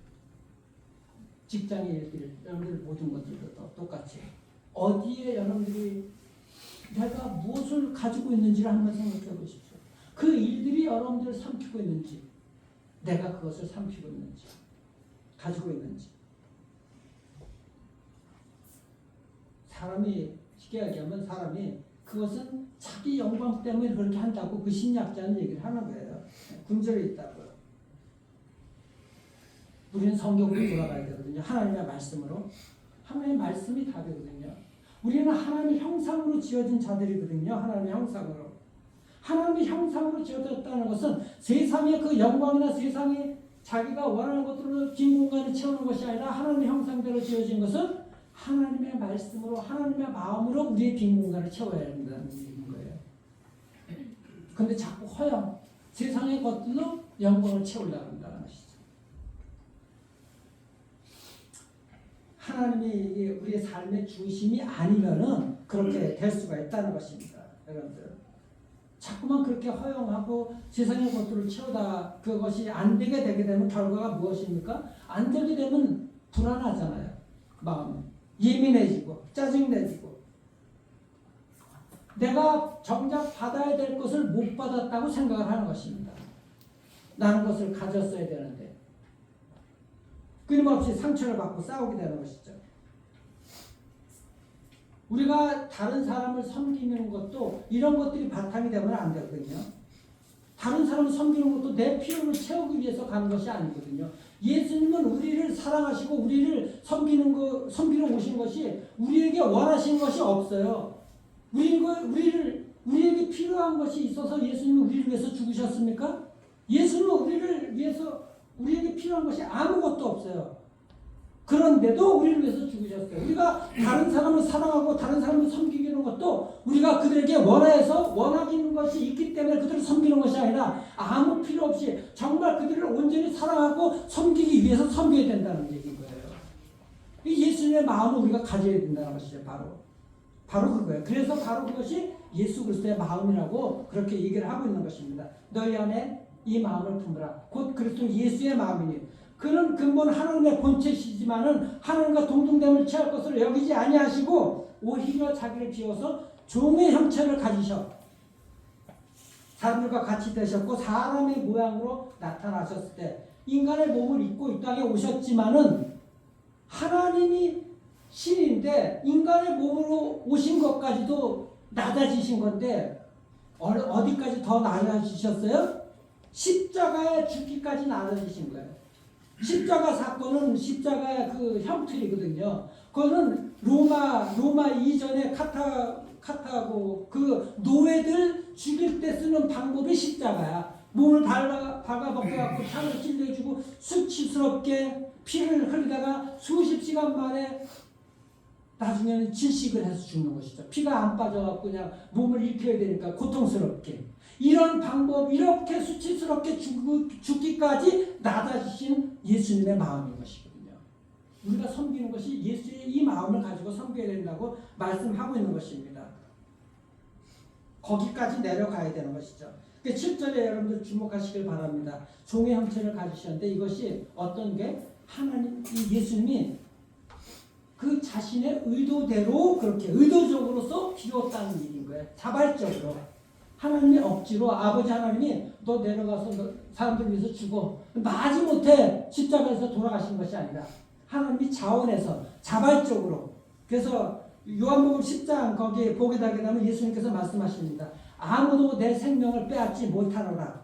직장의 일들, 여러분들 모든 것들도 똑같이 어디에 여러분들이 내가 무엇을 가지고 있는지를 한번 생각해 보십시오. 그 일들이 여러분들을 삼키고 있는지, 내가 그것을 삼키고 있는지, 가지고 있는지. 사람이 쉽게 얘기하면 사람이 그것은 자기 영광 때문에 그렇게 한다고 그 심리학자는 얘기를 하는 거예요. 군절에 있다고요. 우리는 성경으로 돌아가야 되거든요. 하나님의 말씀으로. 하나님의 말씀이 답이거든요. 우리는 하나님의 형상으로 지어진 자들이거든요. 하나님의 형상으로. 하나님의 형상으로 지어졌다는 것은 세상의 그 영광이나 세상에 자기가 원하는 것들로 빈 공간을 채우는 것이 아니라 하나님의 형상대로 지어진 것은 하나님의 말씀으로 하나님의 마음으로 우리의 빈 공간을 채워야 된다는 얘기인 거예요. 그런데 자꾸 허영, 세상의 것들로 영광을 채우려고 한다는 것이죠. 하나님이 우리의 삶의 중심이 아니면은 그렇게 될 수가 있다는 것입니다. 여러분들. 자꾸만 그렇게 허용하고 세상의 것들을 채우다 그것이 안 되게 되면 결과가 무엇입니까? 안 되게 되면 불안하잖아요. 마음이. 예민해지고 짜증내지고 내가 정작 받아야 될 것을 못 받았다고 생각을 하는 것입니다. 나는 것을 가졌어야 되는데 끊임없이 상처를 받고 싸우게 되는 것이죠. 우리가 다른 사람을 섬기는 것도 이런 것들이 바탕이 되면 안 되거든요. 다른 사람을 섬기는 것도 내 필요를 채우기 위해서 가는 것이 아니거든요. 예수님은 우리를 사랑하시고 우리를 섬기러 오신 것이 우리에게 원하신 것이 없어요. 우리에게 필요한 것이 있어서 예수님은 우리를 위해서 죽으셨습니까? 예수님은 우리를 위해서 우리에게 필요한 것이 아무것도 없어요. 그런데도 우리를 위해서 죽으셨어요. 우리가 다른 사람을 사랑하고 다른 사람을 섬기는 것도 우리가 그들에게 원하기는 것이 있기 때문에 그들을 섬기는 것이 아니라 아무 필요 없이 정말 그들을 온전히 사랑하고 섬기기 위해서 섬겨야 된다는 얘기인 거예요. 예수님의 마음을 우리가 가져야 된다는 것이죠. 바로 그거예요. 그래서 바로 그것이 예수 그리스도의 마음이라고 그렇게 얘기를 하고 있는 것입니다. 너희 안에 이 마음을 품으라. 곧 그리스도 예수의 마음이니 그는 근본 하나님의 본체시지만은 하나님과 동등됨을 취할 것으로 여기지 아니하시고 오히려 자기를 비워서 종의 형체를 가지셔 사람들과 같이 되셨고 사람의 모양으로 나타나셨을 때 인간의 몸을 입고 이 땅에 오셨지만은 하나님이 신인데 인간의 몸으로 오신 것까지도 낮아지신 건데 어디까지 더 낮아지셨어요? 십자가에 죽기까지 낮아지신 거예요. 십자가 사건은 십자가의 그 형틀이거든요. 그거는 로마 이전에 카타고 그 노예들 죽일 때 쓰는 방법이 십자가야. 몸을 발가벗겨갖고 창을 찔러주고 수치스럽게 피를 흘리다가 수십 시간 만에 나중에는 질식을 해서 죽는 것이죠. 피가 안 빠져갖고 그냥 몸을 입혀야 되니까 고통스럽게. 이런 방법, 이렇게 수치스럽게 죽기까지 낮아지신 예수님의 마음인 것이거든요. 우리가 섬기는 것이 예수의 이 마음을 가지고 섬겨야 된다고 말씀하고 있는 것입니다. 거기까지 내려가야 되는 것이죠. 7절에 여러분들 주목하시길 바랍니다. 종의 형체를 가지셨는데 이것이 어떤 게 하나님, 예수님이 그 자신의 의도대로 그렇게 의도적으로서 비웠다는 일인 거예요. 자발적으로. 하나님이 억지로 아버지 하나님이 너 내려가서 너 사람들 위해서 죽어. 마지못해 십자가에서 돌아가신 것이 아니라 하나님이 자원해서 자발적으로. 그래서 요한복음 10장 거기에 보게 되면 예수님께서 말씀하십니다. 아무도 내 생명을 빼앗지 못하노라.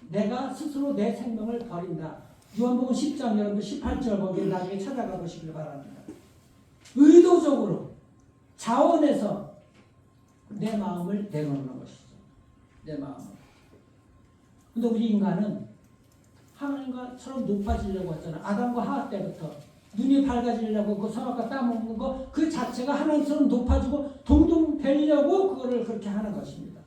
내가 스스로 내 생명을 버린다. 요한복음 10장 여러분들 18절 거기에 나중에 찾아가 보시길 바랍니다. 의도적으로 자원해서 내 마음을 내놓는 것이죠. 내 마음을. 근데 우리 인간은 하나님과처럼 높아지려고 했잖아. 아담과 하와 때부터 눈이 밝아지려고 그 선악과 따먹는 거 그 자체가 하나님처럼 높아지고 동동 되려고 그거를 그렇게 하는 것입니다.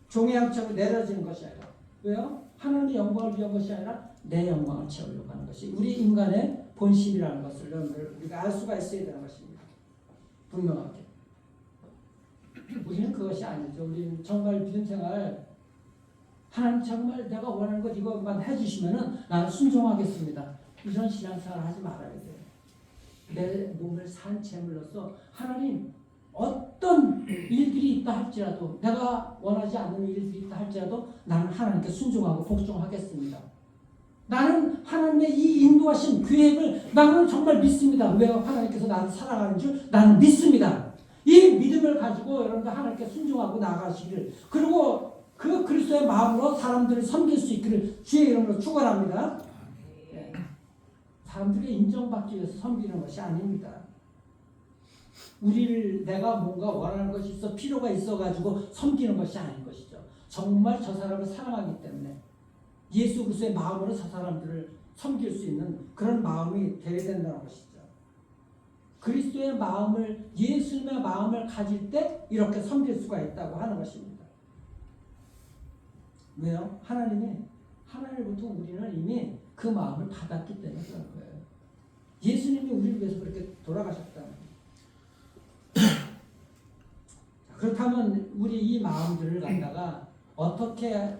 종의 양처럼 내려지는 것이 아니라 왜요? 하나님의 영광을 위한 것이 아니라 내 영광을 채우려고 하는 것이 우리 인간의 본심이라는 것을 여러분들 우리가 알 수가 있어야 되는 것입니다. 분명하게. 우리는 그것이 아니죠. 우리는 정말 믿음 생활 하나님 정말 내가 원하는 것 이거만 해주시면은 나는 순종하겠습니다. 이런 신앙생활 하지 말아야 돼요. 내 몸을 산 제물로서 하나님 어떤 일들이 있다 할지라도 내가 원하지 않는 일들이 있다 할지라도 나는 하나님께 순종하고 복종하겠습니다. 나는 하나님의 이 인도하신 계획을 나는 정말 믿습니다. 왜요? 하나님께서 나를 사랑하는 줄 나는 믿습니다. 이 믿음을 가지고 여러분들 하나님께 순종하고 나가시기를 그리고 그 그리스도의 마음으로 사람들을 섬길 수 있기를 주의 이름으로 축원합니다. 네. 사람들에게 인정받기 위해서 섬기는 것이 아닙니다. 우리를 내가 뭔가 원하는 것이 있어 필요가 있어가지고 섬기는 것이 아닌 것이죠. 정말 저 사람을 사랑하기 때문에 예수 그리스도의 마음으로 저 사람들을 섬길 수 있는 그런 마음이 되어야 된다는 것이죠. 그리스도의 마음을 예수님의 마음을 가질 때 이렇게 섬길 수가 있다고 하는 것입니다. 왜요? 하나님으로부터 우리는 이미 그 마음을 받았기 때문에 그런 거예요. 예수님이 우리를 위해서 그렇게 돌아가셨다는 거예요. 그렇다면 우리 이 마음들을 갖다가 어떻게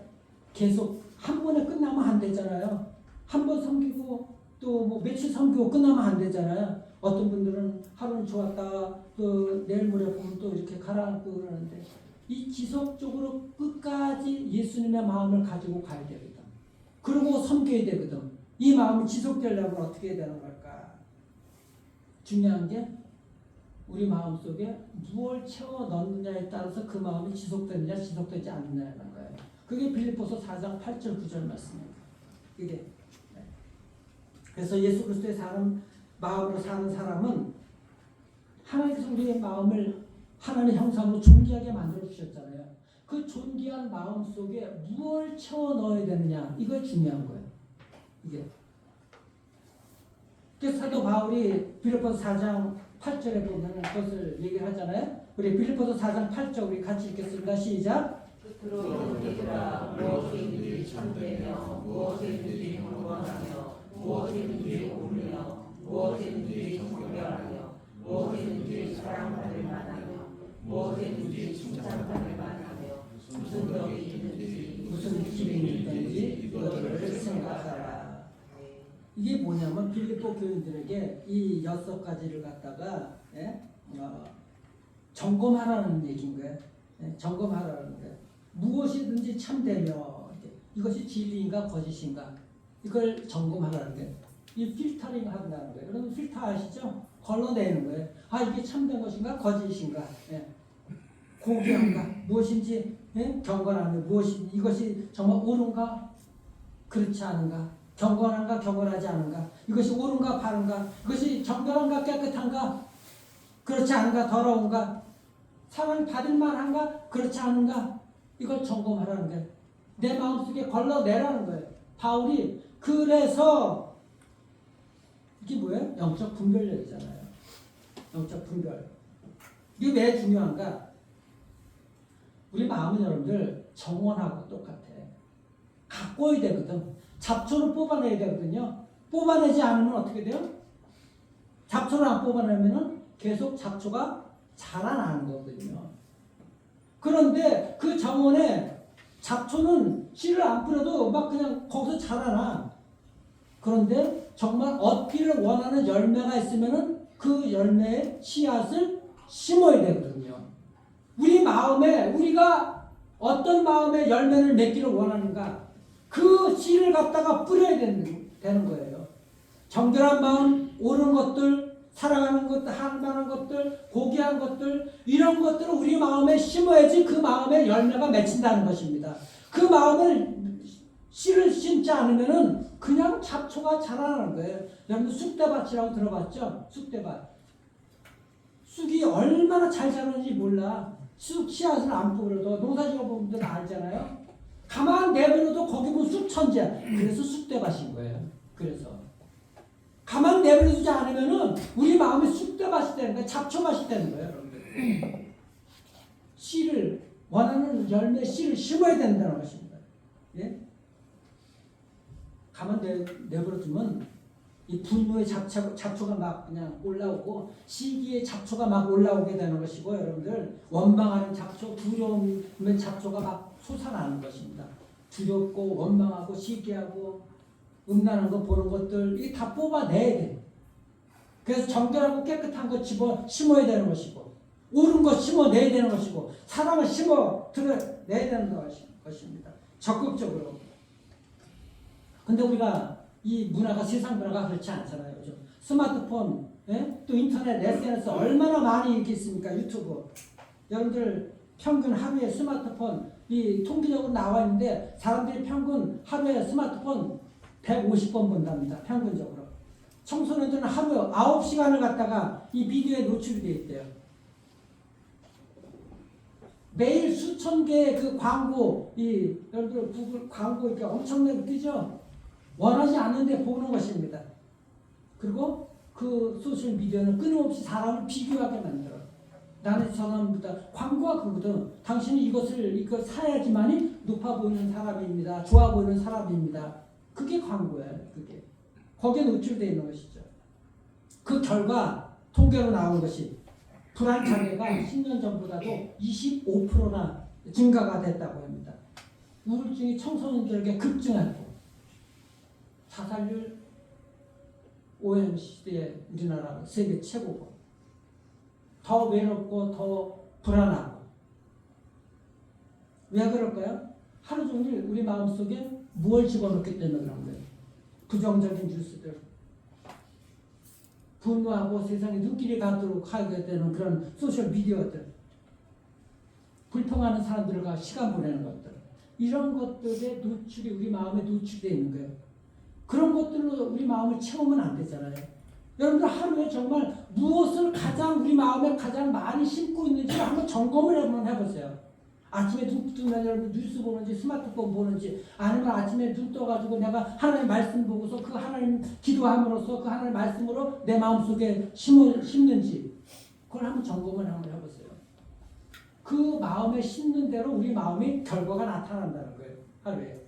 계속 한 번에 끝나면 안 되잖아요. 한 번 섬기고 또 뭐 며칠 섬기고 끝나면 안 되잖아요. 어떤 분들은 하루는 좋았다 또 내일 모레 보면 또 이렇게 가라앉고 그러는데 이 지속적으로 끝까지 예수님의 마음을 가지고 가야 되거든. 그리고 섬겨야 되거든. 이 마음이 지속되려면 어떻게 해야 되는 걸까? 중요한 게 우리 마음속에 무엇을 채워 넣느냐에 따라서 그 마음이 지속되느냐 지속되지 않느냐라는 거예요. 그게 빌립보서 4장 8절 9절 말씀입니다. 이게 네. 그래서 예수 그리스도의 마음으로 사는 사람은 하나님께서 우리의 마음을 하나님의 형상으로 존귀하게 만들어 주셨잖아요. 그 존귀한 마음 속에 무엇을 채워 넣어야 되느냐 이거 중요한 거예요. 이게. 그래서 사도 바울이 빌립보서 4장 8절에 보면 그것을 얘기하잖아요. 우리 빌립보서 4장 8절 우리 같이 읽겠습니다. 시작. 끝으로 얘들아 무엇이든지 참되며 무엇이든지 경건하며 무엇이든지 옳으며 무엇이든지 정결하며 무엇이든지 사랑받을 만하며 무엇이든지 칭찬받을 만하며 무슨 덕이 있는지 무슨 기능이 있든지 이것들을 생각하라. 이게 뭐냐면 빌립보 교인들에게 이 6가지를 갖다가 점검하라는 얘기인 거예요. 점검하라는 거예요. 무엇이든지 참되며 이것이 진리인가 거짓인가 이걸 점검하라는 거예요. 이 필터링 한다는 거예요. 그러면 필터 아시죠? 걸러내는 거예요. 아 이게 참된 것인가 거짓인가 공개한가 무엇인지 경건하며 무엇인지 이것이 정말 옳은가 그렇지 않은가 경건한가 경건하지 않은가 이것이 옳은가 바른가 이것이 정결한가 깨끗한가 그렇지 않은가 더러운가 사랑을 받을 만한가 그렇지 않은가 이걸 점검하라는 거예요. 내 마음속에 걸러내라는 거예요. 바울이 그래서 이게 뭐예요? 영적 분별력이잖아요. 영적 분별. 이게 왜 중요한가? 우리 마음은 여러분들 정원하고 똑같아. 가꿔야 되거든. 잡초를 뽑아내야 되거든요. 뽑아내지 않으면 어떻게 돼요? 잡초를 안 뽑아내면 계속 잡초가 자라나는 거거든요. 그런데 그 정원에 잡초는 씨를 안 뿌려도 막 그냥 거기서 자라나. 그런데 정말 얻기를 원하는 열매가 있으면은 그 열매의 씨앗을 심어야 되거든요. 우리 마음에 우리가 어떤 마음의 열매를 맺기를 원하는가 그 씨를 갖다가 뿌려야 되는 거예요. 정결한 마음, 옳은 것들, 사랑하는 것들, 할 만한 것들, 고귀한 것들, 이런 것들을 우리 마음에 심어야지 그 마음에 열매가 맺힌다는 것입니다. 그 마음을 씨를 심지 않으면은 그냥 잡초가 자라나는 거예요. 여러분 쑥대밭이라고 들어봤죠? 쑥대밭. 쑥이 얼마나 잘 자라는지 몰라. 쑥 씨앗을 안 뿌려도 농사지어 본 분들은 알잖아요. 가만 내버려도 거기 보면 쑥천지야. 그래서 쑥대밭인 거예요. 그래서 가만 내버려두지 않으면은 우리 마음에 쑥대밭이 되는 거예요. 잡초밭이 되는 거예요, 여러분들. 씨를 원하는 열매 씨를 심어야 된다는 것입니다. 예? 가만 내버려두면 이 분노의 잡초가 막 그냥 올라오고 시기의 잡초가 막 올라오게 되는 것이고 여러분들 원망하는 잡초, 두려움의 잡초가 막 솟아나는 것입니다. 두렵고 원망하고 시기하고 음란한 거 보는 것들 이게 다 뽑아내야 돼. 그래서 정결하고 깨끗한 거 집어 심어야 되는 것이고 옳은 거 심어내야 되는 것이고 사랑을 심어 들어내야 되는 것입니다. 적극적으로. 근데 우리가 이 문화가 세상 문화가 그렇지 않잖아요. 요즘 스마트폰, 예? 또 인터넷, SNS 얼마나 많이 이렇게 있습니까? 유튜브. 여러분들 평균 하루에 스마트폰 이 통계적으로 나와 있는데 사람들이 평균 하루에 스마트폰 150번 본답니다. 평균적으로. 청소년들은 하루에 9시간을 갖다가 이 비디오에 노출이 되어 있대요. 매일 수천 개의 그 광고, 이 여러분들 구글 광고 이렇게 엄청나게 뜨죠? 원하지 않는데 보는 것입니다. 그리고 그 소셜 미디어는 끊임없이 사람을 비교하게 만들어. 나는 저 사람보다 광고가 그거거든. 당신은 이거 사야지만이 높아 보이는 사람입니다. 좋아 보이는 사람입니다. 그게 광고예요. 그게 거기에 노출되어 있는 것이죠. 그 결과 통계로 나온 것이 불안 장애가 10년 전보다도 25%나 증가가 됐다고 합니다. 우울증이 청소년들에게 급증했고 자살률 OMC의 우리나라 세계 최고고 더 외롭고 더 불안하고 왜 그럴까요? 하루 종일 우리 마음속에 무엇을 집어넣기 때문에 그런 거예요. 부정적인 뉴스들 분노하고 세상에 눈길이 가도록 하게 되는 그런 소셜 미디어들 불평하는 사람들과 시간 보내는 것들 이런 것들에 노출이 우리 마음에 노출되어 있는 거예요. 그런 것들로 우리 마음을 채우면 안 되잖아요. 여러분들 하루에 정말 무엇을 가장 우리 마음에 가장 많이 심고 있는지 한번 점검을 한번 해보세요. 아침에 눈 뜨면 여러분 뉴스 보는지 스마트폰 보는지 아니면 아침에 눈 떠가지고 내가 하나님 말씀 보고서 그 하나님 기도함으로써 그 하나님 말씀으로 내 마음속에 심는지 그걸 한번 점검을 한번 해보세요. 그 마음에 심는 대로 우리 마음이 결과가 나타난다는 거예요. 하루에.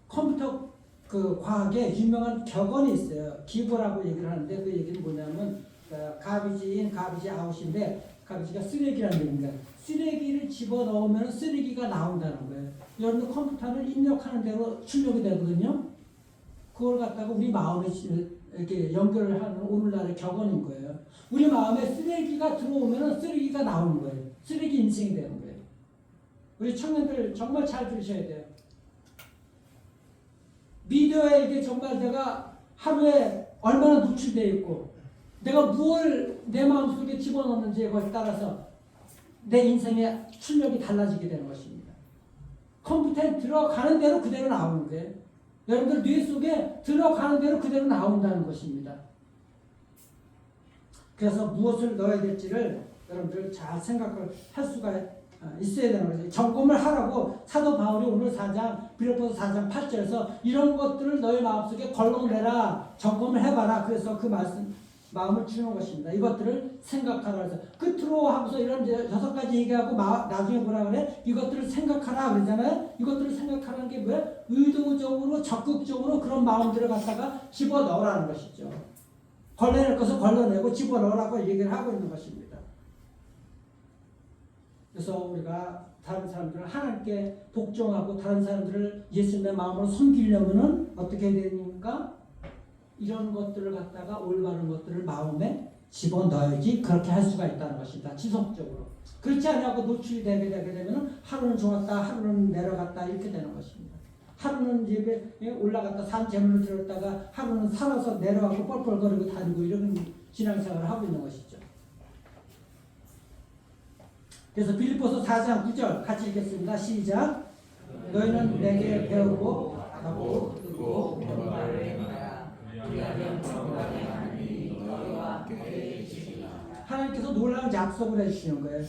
컴퓨터 그 과학에 유명한 격언이 있어요. 기보라고 얘기를 하는데 그 얘기는 뭐냐면 가비지 인 가비지 아웃인데 가비지가 쓰레기라는 얘기입니다. 쓰레기를 집어넣으면 쓰레기가 나온다는 거예요. 여러분들 컴퓨터를 입력하는 대로 출력이 되거든요. 그걸 갖다가 우리 마음에 이렇게 연결을 하는 오늘날의 격언인 거예요. 우리 마음에 쓰레기가 들어오면 쓰레기가 나오는 거예요. 쓰레기 인생이 되는 거예요. 우리 청년들 정말 잘 들으셔야 돼요. 미디어에 이게 정말 내가 하루에 얼마나 노출되어 있고 내가 무엇을 내 마음속에 집어넣는지에 따라서 내 인생의 출력이 달라지게 되는 것입니다. 컴퓨터에 들어가는 대로 그대로 나오는 거예요. 여러분들 뇌 속에 들어가는 대로 그대로 나온다는 것입니다. 그래서 무엇을 넣어야 될지를 여러분들 잘 생각을 할 수가 있어야 되는 거죠. 점검을 하라고 사도 바울이 오늘 4장 빌립보서 4장 8절에서 이런 것들을 너희 마음속에 걸러내라 점검을 해봐라. 그래서 그 말씀 마음을 주는 것입니다. 이것들을 생각하라. 그래서 끝으로 하고서 이런 6가지 얘기하고 나중에 뭐라 그래? 이것들을 생각하라 그러잖아요. 이것들을 생각하라는 게 뭐야? 의도적으로 적극적으로 그런 마음들을 갖다가 집어넣으라는 것이죠. 걸러낼 것을 걸러내고 집어넣으라고 얘기를 하고 있는 것입니다. 그래서 우리가 다른 사람들을 하나님께 복종하고 다른 사람들을 예수님의 마음으로 섬기려면은 어떻게 해야 됩니까? 이런 것들을 갖다가 올바른 것들을 마음에 집어넣어야지 그렇게 할 수가 있다는 것입니다. 지속적으로. 그렇지 않냐고 노출이 되게 되면 하루는 좋았다 하루는 내려갔다 이렇게 되는 것입니다. 하루는 집에 올라갔다 산 재물을 들었다가 하루는 살아서 내려가고 뻘뻘거리고 다니고 이런 신앙생활을 하고 있는 것이죠. 그래서 빌립보서 4장 9절 같이 읽겠습니다. 시작. 너희는 내게 배우고 하고 듣고 변화를 행하라. 우리하면 평강의 하나님이 너희와 함께 계시리라. 하나님께서 놀라운 약속을 해주시는 거예요.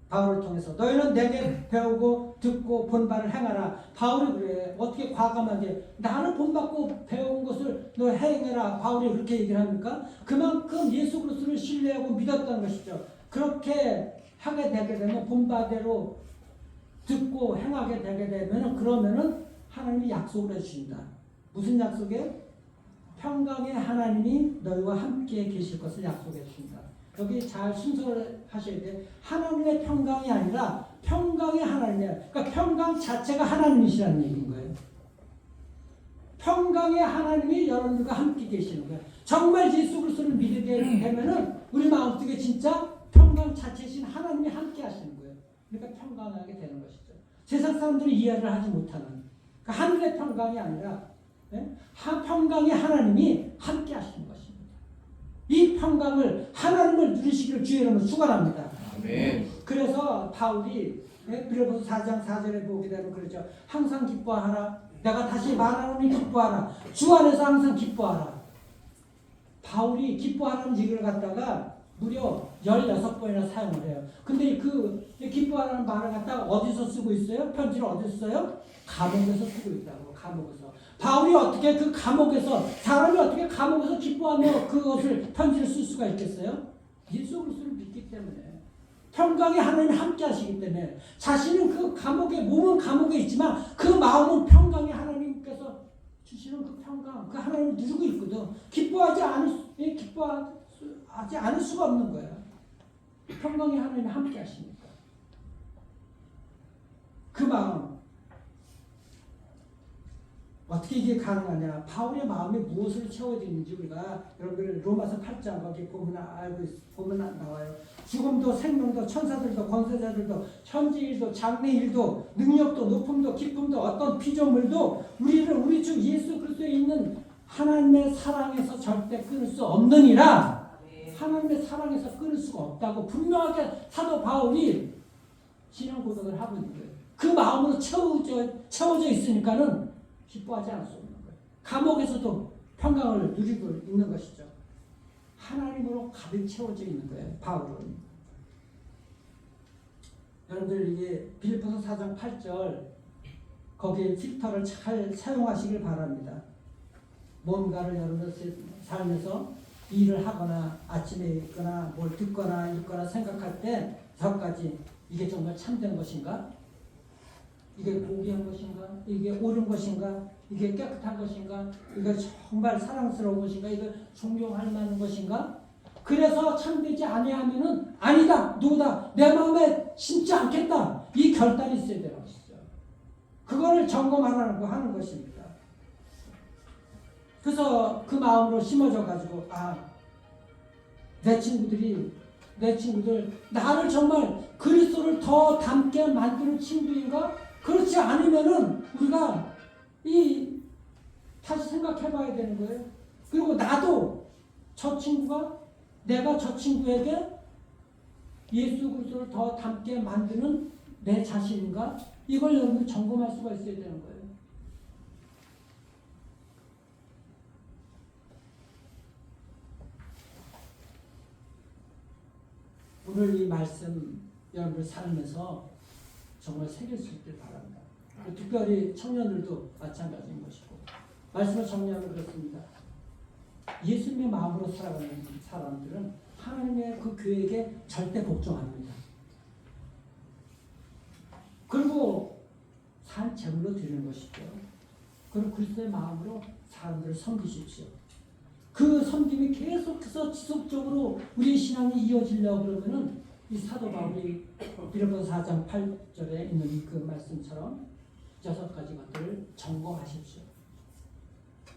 바울을 통해서 너희는 내게 배우고 듣고 본 바를 행하라. 바울이 그래. 어떻게 과감하게 나는 본받고 배운 것을 너 행해라. 바울이 그렇게 얘기를 합니까? 그만큼 예수 그리스도를 신뢰하고 믿었다는 것이죠. 그렇게 하게 되게 되면 본바대로 듣고 행하게 되게 되면 그러면은 하나님이 약속을 해주신다. 무슨 약속이에요? 평강의 하나님이 너희와 함께 계실 것을 약속해 주신다. 여기 잘 순서를 하셔야 돼요. 하나님의 평강이 아니라 평강의 하나님이에요. 그러니까 평강 자체가 하나님이시라는 얘기인 거예요. 평강의 하나님이 여러분들과 함께 계시는 거예요. 정말 예수 그리스도를 믿게 되면은 우리 마음속에 진짜 평강 자체이신 하나님이 함께 하시는 거예요. 그러니까 평강하게 되는 것이죠. 세상 사람들이 이해를 하지 못하는 그러니까 하늘의 평강이 아니라 평강의 하나님이 함께 하시는 것입니다. 이 평강을 하나님을 누리시기를 주의 이름으로 축원합니다. 아멘. 그래서 바울이 빌립보서 4장 4절에 보게 되면 그러죠. 항상 기뻐하라. 내가 다시 말하노니 기뻐하라. 주 안에서 항상 기뻐하라. 바울이 기뻐하라는 얘기를 갖다가 무려 16번이나 사용을 해요. 근데 그 기뻐하라는 말을 갖다가 어디서 쓰고 있어요? 편지를 어디서 써요? 감옥에서 쓰고 있다고. 감옥에서. 바울이 어떻게 그 감옥에서 사람이 어떻게 감옥에서 기뻐하며 그것을 편지를 쓸 수가 있겠어요? 예수 그리스도를 믿기 때문에 평강의 하나님이 함께 하시기 때문에 자신은 그 감옥에 몸은 감옥에 있지만 그 마음은 평강의 하나님께서 주시는 그 평강 그 하나님을 누리고 있거든. 기뻐하지 않을 수가 없는 거예요. 평강의 하나님이 함께 하시니까 그 마음 어떻게 이게 가능하냐? 바울의 마음에 무엇을 채워야 되는지 우리가 여러분들 로마서 8장 거기 보면 나와요. 죽음도 생명도 천사들도 권세자들도 현재일도 장래일도 능력도 높음도 기쁨도 어떤 피조물도 우리 주 예수 그리스도에 있는 하나님의 사랑에서 절대 끊을 수 없느니라. 하나님의 사랑에서 끊을 수가 없다고 분명하게 사도 바울이 신앙 고백을 하고 있는 거예요. 그 마음으로 채워져 있으니까는 기뻐하지 않을 수 없는 거예요. 감옥에서도 평강을 누리고 있는 것이죠. 하나님으로 가득 채워져 있는 거예요. 바울은. 여러분들 이게 빌립보서 4장 8절 거기에 필터를 잘 사용하시길 바랍니다. 뭔가를 여러분들 삶에서 일을 하거나 아침에 있거나 뭘 듣거나 읽거나 생각할 때 저까지 이게 정말 참된 것인가? 이게 고귀한 것인가? 이게 옳은 것인가? 이게 깨끗한 것인가? 이게 정말 사랑스러운 것인가? 이거 존경할 만한 것인가? 그래서 참되지 아니하면은 아니다, 노다, 내 마음에 심지 않겠다. 이 결단이 있어야 되는 것이죠. 그거를 점검하라고 하는 것입니다. 그래서 그 마음으로 심어져 가지고 내 친구들 나를 정말 그리스도를 더 닮게 만드는 친구인가? 그렇지 않으면은 우리가 다시 생각해봐야 되는 거예요. 그리고 나도 내가 저 친구에게 예수 그리스도를 더 닮게 만드는 내 자신인가? 이걸 여러분 점검할 수가 있어야 되는 거예요. 오늘 이 말씀 여러분들 삶에서 정말 새길 수 있길 바랍니다. 특별히 청년들도 마찬가지인 것이고 말씀을 정리하면 그렇습니다. 예수님의 마음으로 살아가는 사람들은 하나님의 그 계획에 절대 복종합니다. 그리고 산 제물로 드리는 것이죠. 그리고 그리스도의 마음으로 사람들을 섬기십시오. 그 섬김이 계속해서 지속적으로 우리 신앙이 이어지려고 그러면은 이 사도 바울이 빌립보서 4장 8절에 있는 그 말씀처럼 6가지 것들을 점검하십시오.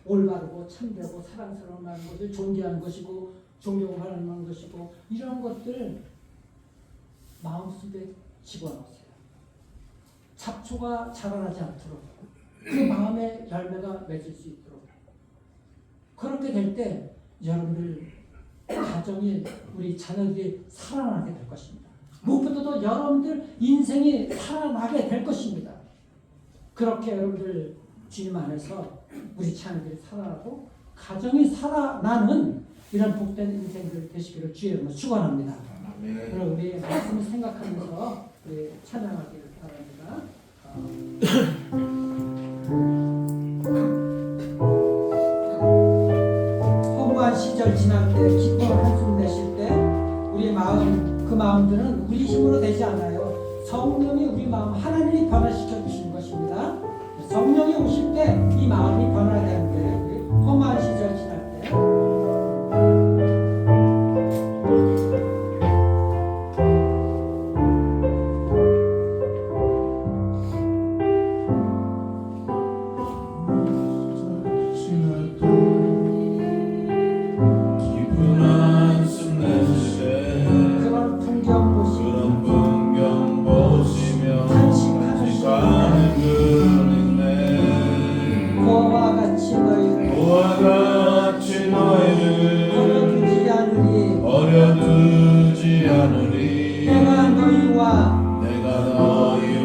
올바르고 참되고 사랑스러운 것을 존귀한 것이고 존경하는 것이고 이런 것들 마음속에 집어넣으세요. 잡초가 자라나지 않도록 그 마음의 열매가 맺을 수 있도록 그렇게 될 때 여러분들 가정이 우리 자녀들이 살아나게 될 것입니다. 무엇보다도 여러분들 인생이 살아나게 될 것입니다. 그렇게 여러분들 주님 안에서 우리 자녀들이 살아나고 가정이 살아나는 이런 복된 인생들 되시기를 주의 이름으로 축원합니다. 그럼 우리 말씀을 생각하면서 우리 찬양하기를 바랍니다. 허무한 시절 지날 때 기쁨 한숨 내쉴 때 우리 마음 그 마음들은 우리 힘으로 되지 않아요. 성령이 우리 마음 하나님이 변화시켜 주시는 것입니다. 성령이 오실 때 이 마음이 변화되는 거예요. 우리 허무한 시절 지날 때. 그런 풍경 보시며 탄식하는 고와 같이 너희를 버려두지 않으리. 내가 너희와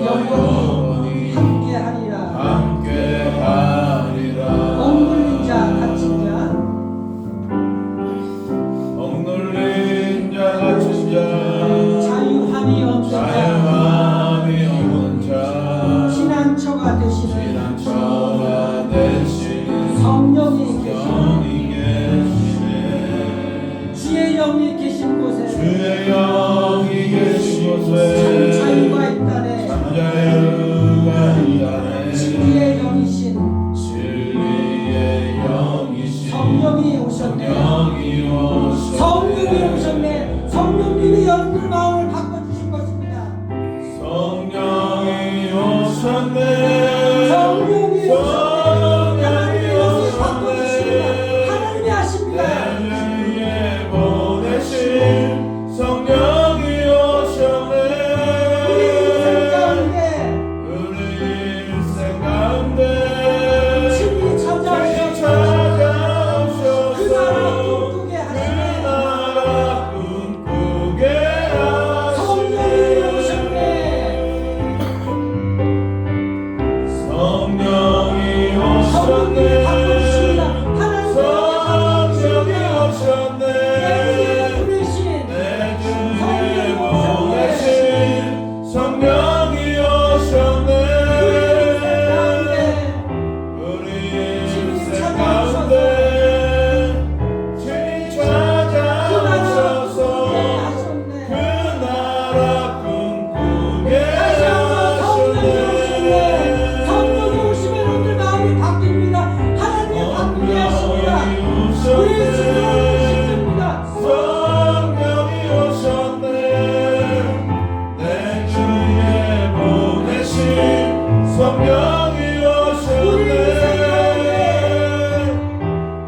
영원히 함께하리라. 억눌린 자 갇힌 자 자유함이 없는 자 피난처가 되시는 성령이 계시네. 주의 영이 계신 곳에 참 자유가 있다네. 진리의 영이신 성령이 오셨네. 성령이 오셨네. 성령님이 여러분들 마음을 바꿔주신 것입니다. 성령이 오셨네. 하나님의 영이 바꿔주십니다. 하나님이 하십니다. 내 보내신 성령이 오셨네. 우리 인생 가운데 친히 찾아오셔서 그 나라 꿈꾸게 하시네. 성령이 오셨네. 성령이 성령님이 바꿔주십니다. 성령이 오셨네. 내 보내신 내 주에 성령이 보내신 성령이 오셨네. 우리 인생 가운데 주님 찾아오셔서 그 나라 꿈꾸게 하셨네. 성령이 오시면 여러분들 마음이 바뀝니다. 하나님이 바꾸게 하십니다. 우리 신령을 힘듭니다. 성령이 오셨네. 내 주에 보내신 성령이 오셨네.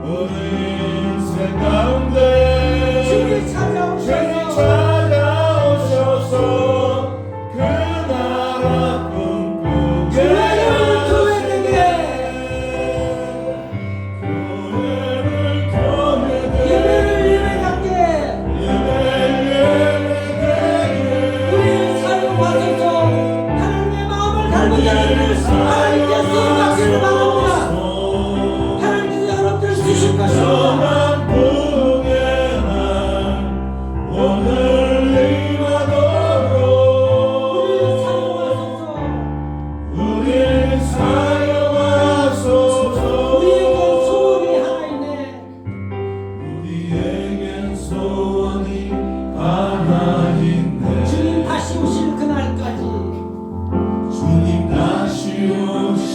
우리 인생 가운데 주님 주님 찾아오셔서 찾아오셔서 그 나라 꿈꾸게 교회를 교회를 예배를 예배답게 우리 사용하셔서 하나님의 마음을 닮은 자들을 하나님께 쓰임받기를 바랍니다. 하나님께서 여러분들 주실 것입니다. 오늘 임하도록 우리를 사용하소서. 우리를 사용하소서. 우리에게 소원이 하나 있네. 우리에겐 소원이 하나 있네. 주님 다시 오실 그날까지 주님 다시 오실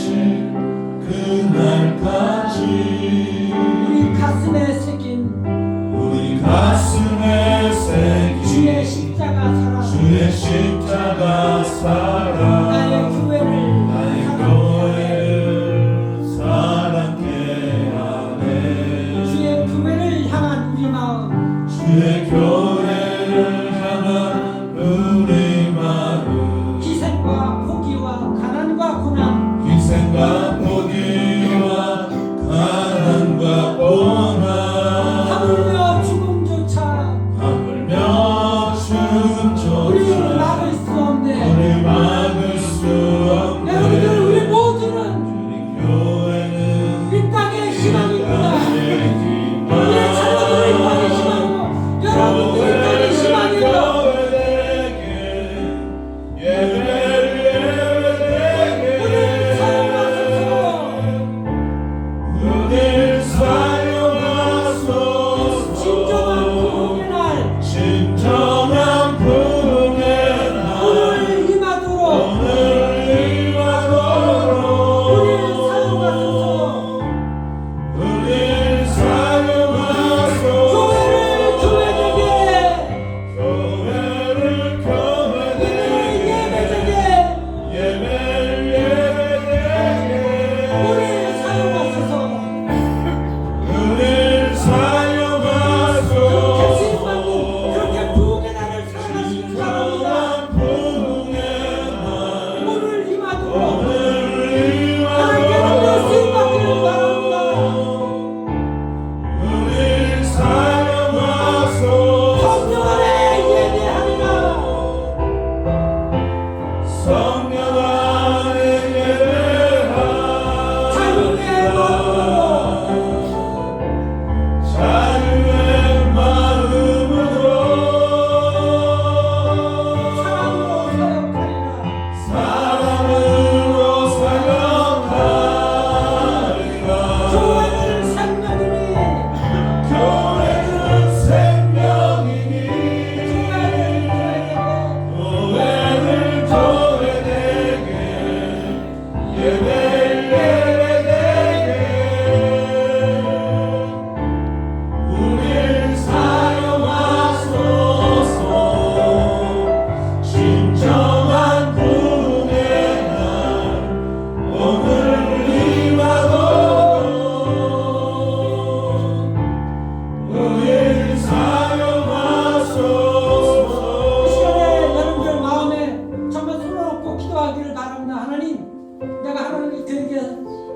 그에게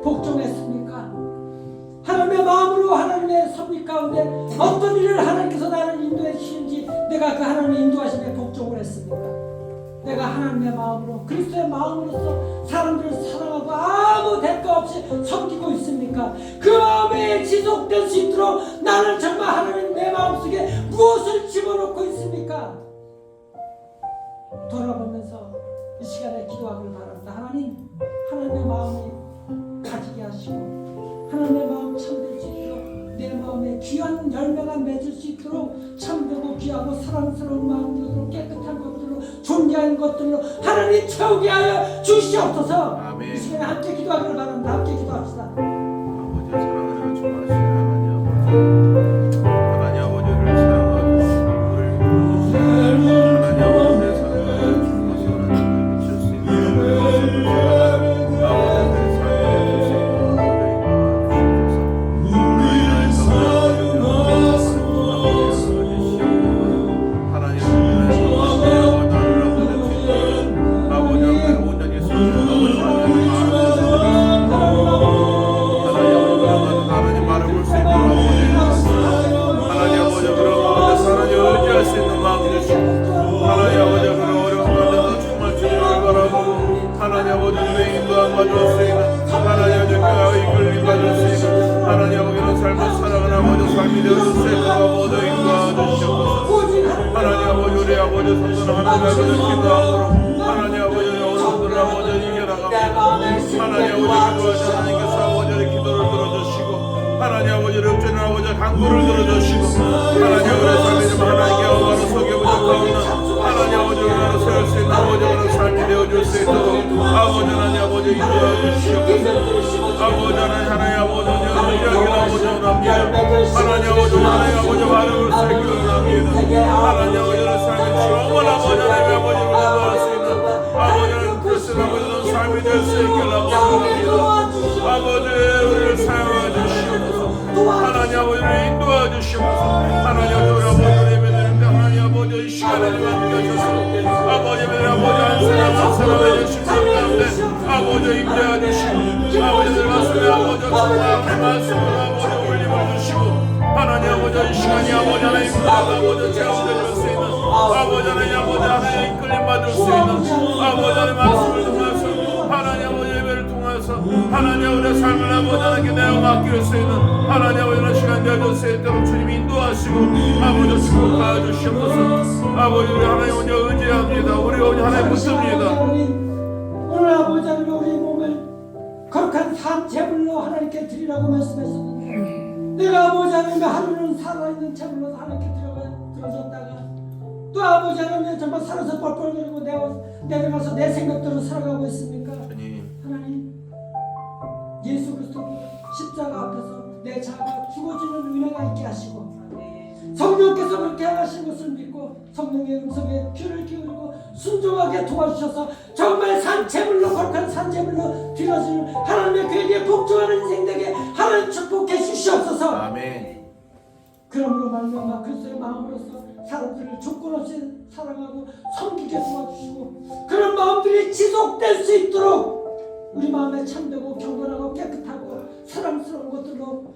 복종했습니까? 하나님의 마음으로 하나님의 섭리 가운데 어떤 일을 하나님께서 나를 인도해 주시는지 내가 그 하나님의 인도하심에 복종을 했습니까? 내가 하나님의 마음으로 그리스도의 마음으로서 사람들을 사랑하고 아무 대가 없이 섬기고 있습니까? 그 마음에 지속될 수 있도록 나는 정말 하나님 내 마음속에 무엇을 집어넣고 있습니까? 돌아보면서 이 시간에 기도하기를 바랍니다. 하나님, 하나님의 마음이 가지게 하시고 하나님의 마음 참될 수 있도록 내 마음에 귀한 열매가 맺을 수 있도록 참되고 귀하고 사랑스러운 마음으로 깨끗한 것들로 존귀한 것들로 하나님 채우게 하여 주시옵소서. 아멘. 이 시간에 함께 기도하기를 바랍니다. 함께 기도합시다. 아버지 사랑하는 좋아하시는 하나님 아버지, 하나님 아버지를 사랑하고 하나님 아버지의 사랑을 주어서 하나님을 미칠 수 있는 것을 사랑하는 아버지의 삶을 주시고 하나님 아버지의 인도함 받을 수 있는 하나님 아버지의 이끌림 받을 수 있는 하나님 아버지의 삶을 살아가는 아버지 삶이 되어주세요. 아버지 인도하여 주시옵소서. 하나님 아버지 우리 아버지 성도는 하나님 아버지 기도함으로 하나님 아버지 어른들 아버지 이겨나갑니다. 하나님 아버지 기도하시 하나님께서 아버지의 기도를 들어주시고 하나님 아버지를 읊조리는 아버지의 간구를 들어주시고 하나님 아버지의 삶이 좀 하나님께 영광을 속여보자 하나님 아버지를 나를 세울 수 있는 아버지의 삶이 되어줄 수 있도록 아버지 하나님 아버지 인도하여 주시옵소서. 아버지 하나님 아버지 여기 아버지 원합니다. 하나님 아버지 하나님 아버지 마음을 새기를 원합니다. 하나님 아버지의 삶이 정말 아버지 하나님 아버지를 인도할 수 있는 아버지 하나님 그리스도 아버지의 삶이 될 수 있기를 원합니다. 아버지 우리를 사용하여 주시옵소서. 하나님 아버지를 인도하여 주시옵소서. 하나님 아버지 예배드립니다. 하나님 아버지 이 시간에 함께하셔서 아버지 한 사람 해주시고 가운데 아버지 임재하여 주시고 아버지들 말씀에 아버지 정말 말씀으로 아버지 올림을 주시고 하나님 아버지 이 시간이 아버지 하나님 아버지 체험되실 수 있는 아버지 하나님 이끌림 받을 수 있는 아버지 하나님 말씀을 통해서 하나님 아버지 예배를 통해서 하나님 아버지의 삶을 아버지 하나님께 내어 맡길 수 있는 하나님 아버지의 시간 되어줄 수 있도록 주님 인도하시고 아버지 축복하여 주시옵소서. 아버지 우리 하나님 오늘 의지합니다. 우리 오늘 하나님 붙듭니다. 오늘 아버지 하나님 우리 몸을 거룩한 산 제물로 하나님께 드리라고 말씀했었는데 내가 아버지 하나님의 하루는 살아있는 제물로 하나님께 들어졌다가 또 아버지 하나님 정말 살아서 뻘뻘거리고 내려가서 내 생각대로 살아가고 있습니까? 하나님 예수 그리스도 십자가 앞에서 내 자아가 죽어지는 은혜가 있게 하시고 성령께서 그렇게 하신 것을 믿고 성령의 음성에 귀를 기울이고 순종하게 도와주셔서 정말 산채물로 거룩한 산채물로 드려지는 하나님의 교회에 복종하는 인생 되게 하나님 축복해 주시옵소서. 아멘. 그러므로 말미암아 그리스도의 마음으로서 사람들을 조건 없이 사랑하고 섬기게 도와주시고 그런 마음들이 지속될 수 있도록 우리 마음에 참되고 경건하고 깨끗하고 사랑스러운 것들로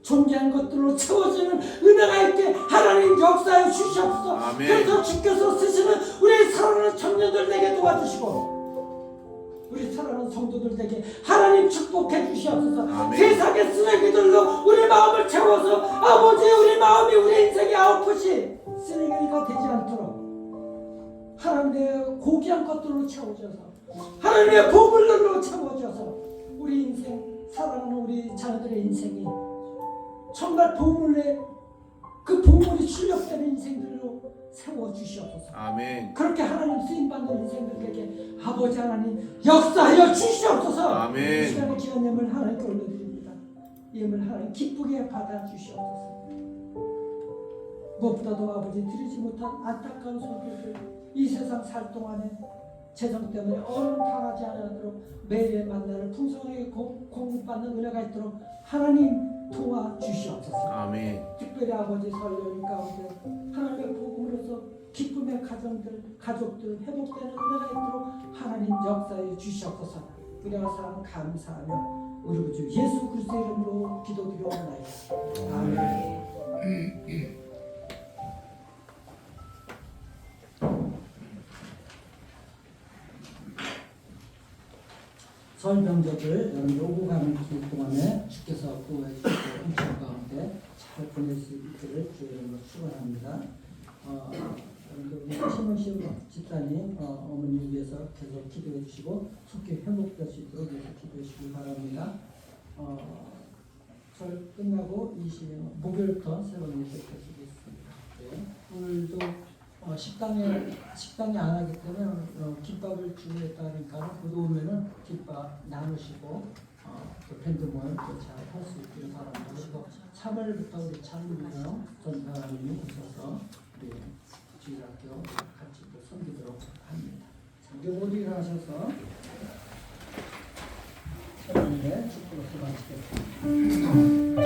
존귀한 것들로 채워지는 은혜가 있게 하나님 역사해 주시옵소서. 아멘. 그래서 주께서 쓰시는 우리 사랑하는 청년들 되게 도와주시고 우리 사랑하는 성도들 되게 하나님 축복해 주시옵소서. 아멘. 세상의 쓰레기들로 우리 마음을 채워서 아버지 우리 마음이 우리 인생의 아웃풋이 쓰레기가 되지 않도록 하나님의 고귀한 것들로 채워져서 하나님의 보물들로 채워져서 우리 인생 사랑하는 우리 자녀들의 인생이 정말 보물에 그 보물이 출력되는 인생들로 세워주시옵소서. 아멘. 그렇게 하나님 쓰임받는 인생들에게 아버지 하나님 역사하여 주시옵소서. 아멘. 이 시간에 귀한 예물 하나님께 올려드립니다. 예물 하나님 기쁘게 받아주시옵소서. 무엇보다도 아버지 드리지 못한 안타까운 손길들 이 세상 살 동안에 재정 때문에 얼음 당하지 않도록 매일의 만나를 풍성하게 공급받는 은혜가 있도록 하나님 도와주시옵소서. 아멘. 특별히 아버지 설령 가운데 하나님의 복음으로서 기쁨의 가정들, 가족들 회복되는 은혜가 있도록 하나님 역사해 주시옵소서. 뿌려서 감사하며 우리 구주 예수 그리스도의 이름으로 기도드려옵나이다. 아멘. 설 병적을 오고 가는 길 동안에 주께서 구호해 주시고 행정 가운데 잘 보낼 수 있기를 주의 이름으로 축원합니다. 우리 신원식 집사님 어머니 위해서 계속 기도해 주시고 속히 회복될 수 있도록 위해서 기도해 주시기 바랍니다. 설 끝나고 목요일부터 새로운 일을 계속했습니다. 네. 오늘도 식당에 안 하기 때문에 김밥을 준비했다 그러니까 곧 오면은 김밥 나누시고 또 밴드 모임 잘 할 수 있기를 바랍니다. 그리고 3월부터 우리 찬미경 전사님이 오셔서 우리 주일학교 같이 또 섬기도록 합니다. 이제 모두 일어나셔서 새로운데 축구로서 마치겠습니다.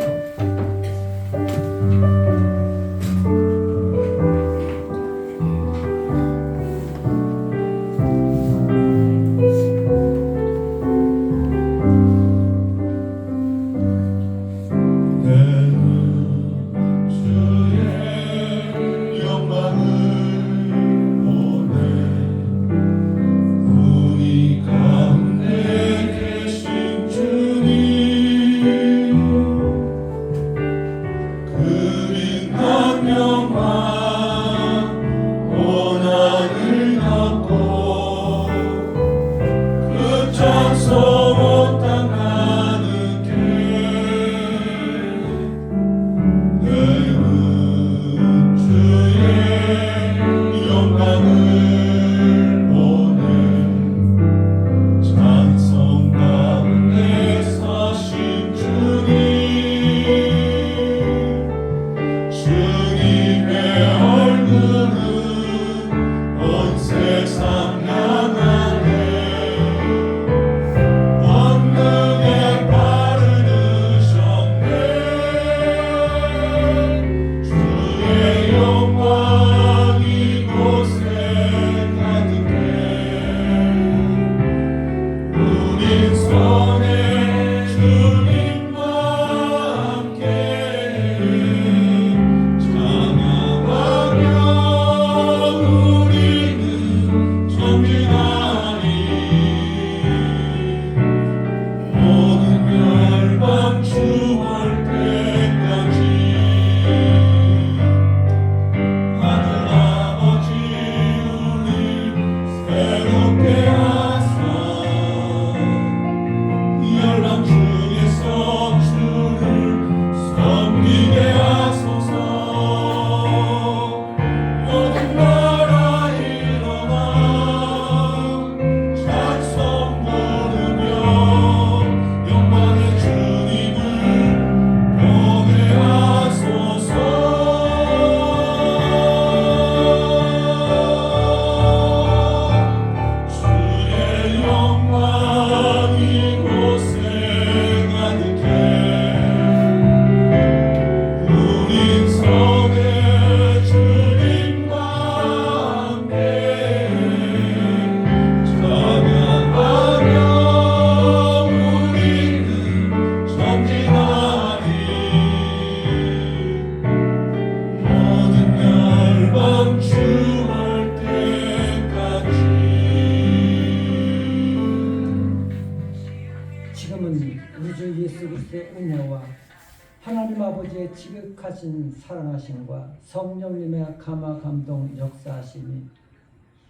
하나님 아버지의 지극하신 사랑하심과 성령님의 감화 감동 역사하심이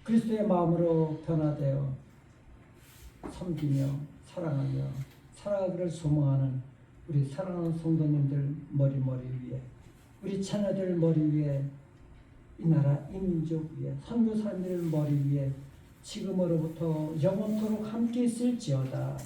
그리스도의 마음으로 변화되어 섬기며 사랑하며 살아가기를 소망하는 우리 사랑하는 성도님들 머리 위에, 우리 자녀들 머리 위에, 이 나라 이 민족 위에, 선교사님들 머리 위에 지금으로부터 영원토록 함께 있을지어다.